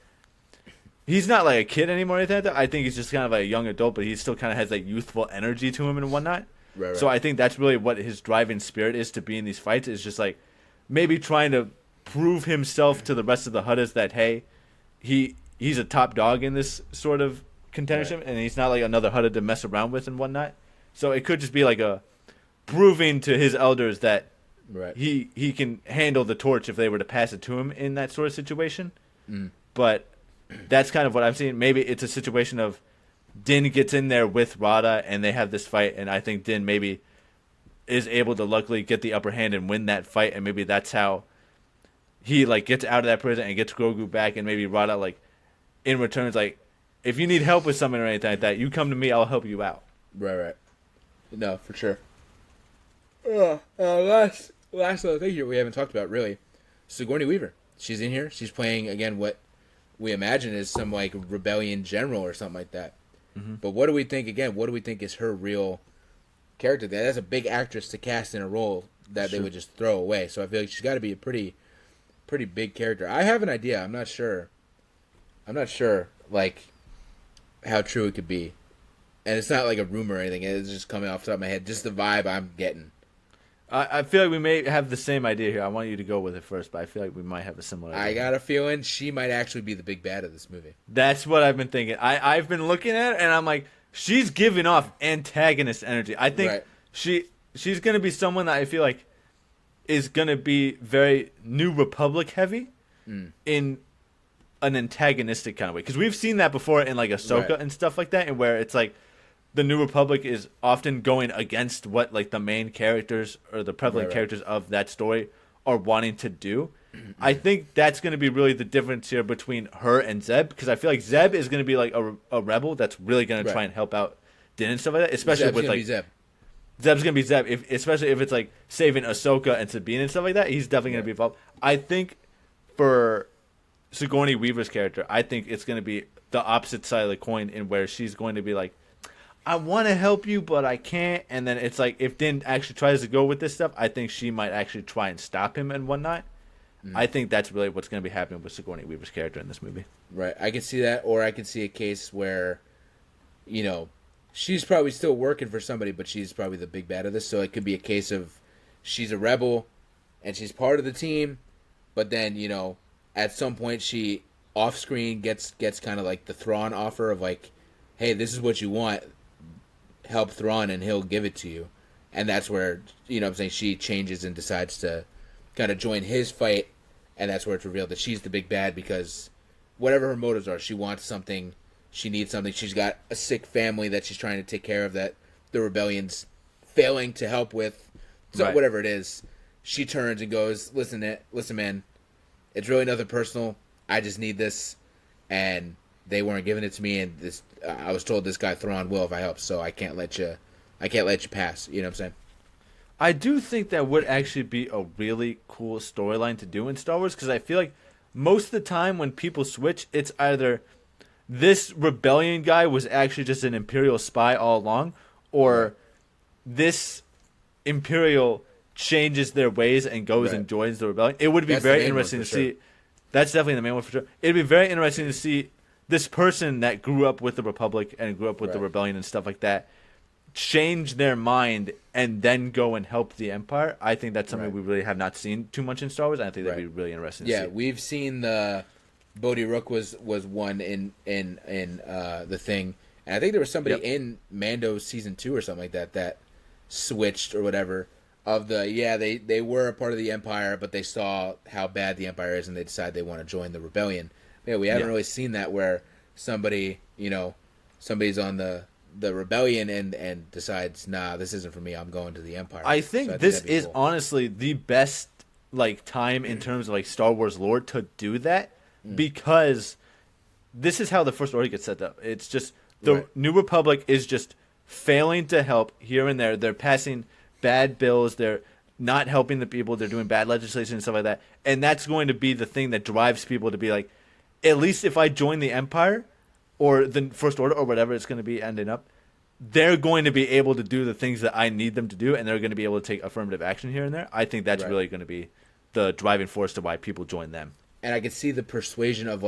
he's not like a kid anymore or anything like that. I think he's just kind of like a young adult, but he still kind of has like youthful energy to him and whatnot. So I think that's really what his driving spirit is to be in these fights, is just like maybe trying to prove himself to the rest of the Huttas that, hey, he's a top dog in this sort of contention, and he's not like another Hutta to mess around with and whatnot. So it could just be like a proving to his elders that he can handle the torch if they were to pass it to him in that sort of situation. But that's kind of what I'm seeing. Maybe it's a situation of Din gets in there with Rada and they have this fight, and I think Din maybe is able to luckily get the upper hand and win that fight, and maybe that's how he like gets out of that prison and gets Grogu back, and maybe Rada like in return is like, if you need help with something or anything like that, you come to me, I'll help you out. Right. No, for sure. Last little thing here we haven't talked about really. Sigourney Weaver. She's in here. She's playing again what we imagine is some like rebellion general or something like that. But what do we think again? What do we think is her real character? That's a big actress to cast in a role that they would just throw away. So I feel like she's got to be a pretty big character. I have an idea. I'm not sure like how true it could be. And it's not like a rumor or anything. It's just coming off the top of my head. Just the vibe I'm getting. I feel like we may have the same idea here. I want you to go with it first, but I feel like we might have a similar idea. I got a feeling she might actually be the big bad of this movie. That's what I've been thinking. I've been looking at it, and I'm like, she's giving off antagonist energy. I think she's going to be someone that I feel like is going to be very New Republic heavy in an antagonistic kind of way. Because we've seen that before in like Ahsoka and stuff like that, and where it's like the New Republic is often going against what like the main characters or the prevalent characters of that story are wanting to do. I think that's going to be really the difference here between her and Zeb, because I feel like Zeb is going to be like a rebel that's really going to try and help out Din and stuff like that, especially Zeb's with like Zeb. Zeb's going to be Zeb, especially if it's like saving Ahsoka and Sabine and stuff like that. He's definitely going to be involved. I think for Sigourney Weaver's character, I think it's going to be the opposite side of the coin, in where she's going to be like, I want to help you, but I can't. And then it's like, if Din actually tries to go with this stuff, I think she might actually try and stop him and whatnot. I think that's really what's going to be happening with Sigourney Weaver's character in this movie. Right. I can see that, or I can see a case where, you know, she's probably still working for somebody, but she's probably the big bad of this. So it could be a case of she's a rebel and she's part of the team, but then, you know, at some point she off screen gets kind of like the Thrawn offer of like, hey, this is what you want, help Thrawn and he'll give it to you. And that's where, you know what I'm saying, she changes and decides to kind of join his fight, and that's where it's revealed that she's the big bad because whatever her motives are. She wants something. She needs something. She's got a sick family that she's trying to take care of that the rebellion's failing to help with. So whatever it is, she turns and goes, listen, man, it's really nothing personal. I just need this. And they weren't giving it to me. And this, I was told this guy Thrawn will if I help. So I can't let you pass. You know what I'm saying? I do think that would actually be a really cool storyline to do in Star Wars, because I feel like most of the time when people switch, it's either this rebellion guy was actually just an Imperial spy all along, or this Imperial changes their ways and goes and joins the rebellion. It would be very interesting to see. That's definitely the main one for sure. It'd be very interesting to see this person that grew up with the Republic and grew up with the rebellion and stuff like that change their mind and then go and help the Empire. I think that's something we really have not seen too much in Star Wars. I think that'd be really interesting to see. Yeah, we've seen the Bodhi Rook was one in the thing. And I think there was somebody in Mando season 2 or something like that switched or whatever. They were a part of the Empire, but they saw how bad the Empire is and they decided they want to join the rebellion. Yeah, we haven't really seen that where somebody's on the rebellion and decides, nah, this isn't for me, I'm going to the Empire. I think this is cool. Honestly the best time in terms of Star Wars lore to do that, because this is how the First Order gets set up. It's just the New Republic is just failing to help here and there. They're passing bad bills, they're not helping the people, they're doing bad legislation and stuff like that, and that's going to be the thing that drives people to be like, at least if I join the Empire or the First Order or whatever it's going to be ending up, they're going to be able to do the things that I need them to do, and they're going to be able to take affirmative action here and there. I think that's really going to be the driving force to why people join them. And I could see the persuasion of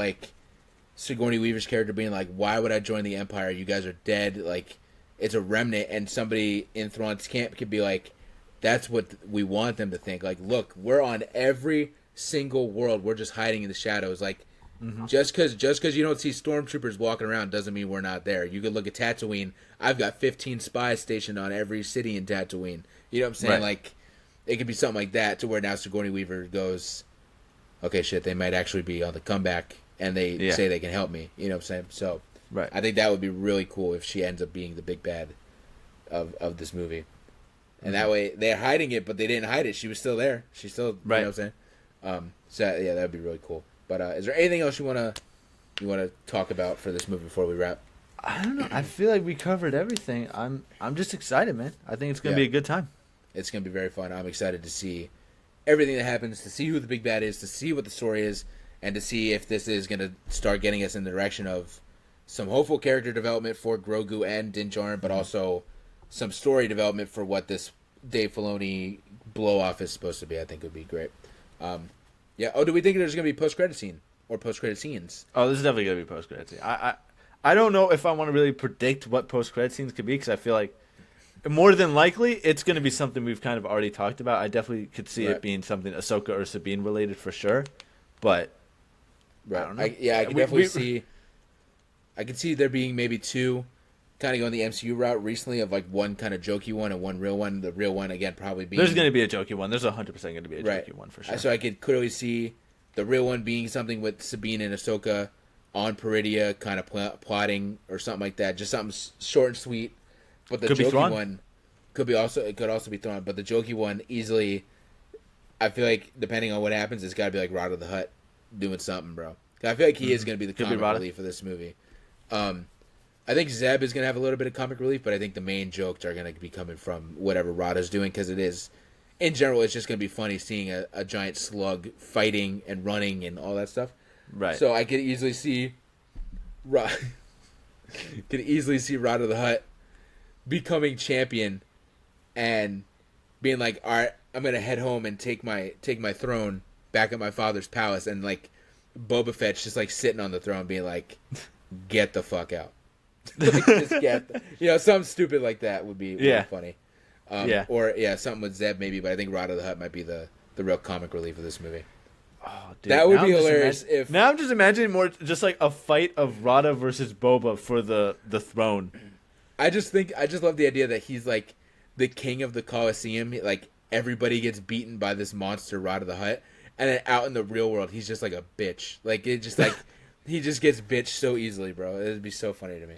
Sigourney Weaver's character being like, why would I join the Empire? You guys are dead. It's a remnant. And somebody in Thrawn's camp could be like, that's what we want them to think. Look, we're on every single world. We're just hiding in the shadows. Just because you don't see stormtroopers walking around doesn't mean we're not there. You could look at Tatooine. I've got 15 spies stationed on every city in Tatooine. You know what I'm saying? Right. It could be something like that to where now Sigourney Weaver goes, okay, shit, they might actually be on the comeback, and they say they can help me. You know what I'm saying? So I think that would be really cool if she ends up being the big bad of this movie. And that way, they're hiding it, but they didn't hide it. She was still there. She's still, you know what I'm saying? That would be really cool. But is there anything else you want to talk about for this movie before we wrap? I don't know. I feel like we covered everything. I'm just excited, man. I think it's going to be a good time. It's going to be very fun. I'm excited to see everything that happens, to see who the big bad is, to see what the story is, and to see if this is going to start getting us in the direction of some hopeful character development for Grogu and Din Djarin, but also some story development for what this Dave Filoni blow-off is supposed to be. I think would be great. Do we think there's going to be post-credit scene or post-credit scenes? Oh, this is definitely going to be post-credit scene. I don't know if I want to really predict what post-credit scenes could be, because I feel like more than likely it's going to be something we've kind of already talked about. I definitely could see it being something Ahsoka or Sabine related for sure, but I don't know. I can definitely see. I could see there being maybe two, kind of going the MCU route recently of one kind of jokey one and one real one. The real one again probably being. There's going to be a jokey one. There's 100% going to be a jokey one for sure. So I could clearly see the real one being something with Sabine and Ahsoka on Peridia, kind of plotting or something like that. Just something short and sweet. But the jokey one could also be Thrawn. But the jokey one easily, I feel like depending on what happens, it's got to be like Rod of the Hutt doing something, bro. I feel like he is going to be the comic relief for this movie. I think Zeb is going to have a little bit of comic relief, but I think the main jokes are going to be coming from whatever Rada's doing, because it is, in general, it's just going to be funny seeing a giant slug fighting and running and all that stuff. Right. So I could easily see Rod of the Hutt becoming champion and being like, all right, I'm going to head home and take my throne back at my father's palace, and Boba Fett's just sitting on the throne being like, get the fuck out. Something stupid like that would be funny. Or something with Zeb maybe, but I think Rod of the Hutt might be the real comic relief of this movie. Oh, dude. That would be hilarious. Now I'm just imagining more just a fight of Rada versus Boba for the throne. I just love the idea that he's the king of the Colosseum. Everybody gets beaten by this monster Rod of the Hutt, and then out in the real world he's just a bitch. He just gets bitched so easily, bro. It'd be so funny to me.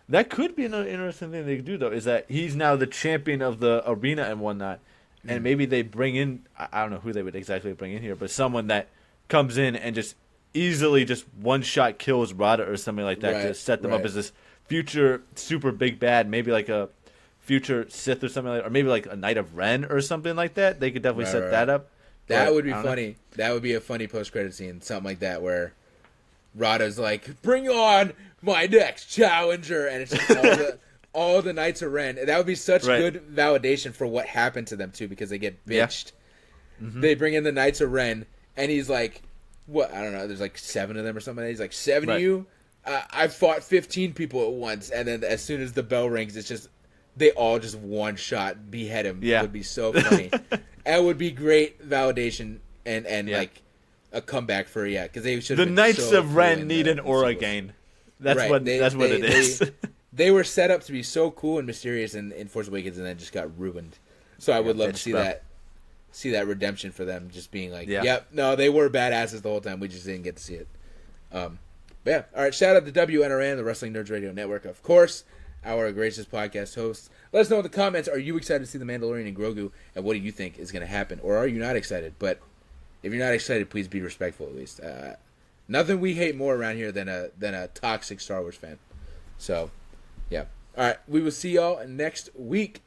That could be another interesting thing they could do, though, is that he's now the champion of the arena and whatnot, and maybe they bring in, I don't know who they would exactly bring in here, but someone that comes in and just easily just one-shot kills Rada or something like that to set them up as this future super big bad, maybe like a future Sith or something like that, or maybe like a Knight of Ren or something like that. They could definitely set that up. That would be funny. That would be a funny post-credit scene, something like that, where Rada's like, "Bring on my next challenger," and it's just all the Knights of Ren. That would be such good validation for what happened to them too, because they get bitched. Yeah. They bring in the Knights of Ren, and he's like, "What? I don't know. There's like 7 of them or something." He's like, "7 of you? I fought 15 people at once," and then as soon as the bell rings, it's just they all just one shot behead him. Yeah, it would be so funny. It would be great validation and like a comeback for because they should. The Knights of Ren need an aura gain. That's what it is. They were set up to be so cool and mysterious in Force Awakens, and then just got ruined. So I would love to see that redemption for them, just being like, "Yep, no, they were badasses the whole time. We just didn't get to see it." But yeah, all right. Shout out to WNRN, the Wrestling Nerds Radio Network, of course. Our gracious podcast hosts. Let us know in the comments. Are you excited to see the Mandalorian and Grogu, and what do you think is going to happen, or are you not excited? But if you're not excited, please be respectful at least. Nothing we hate more around here than a toxic Star Wars fan. So, yeah. All right. We will see y'all next week.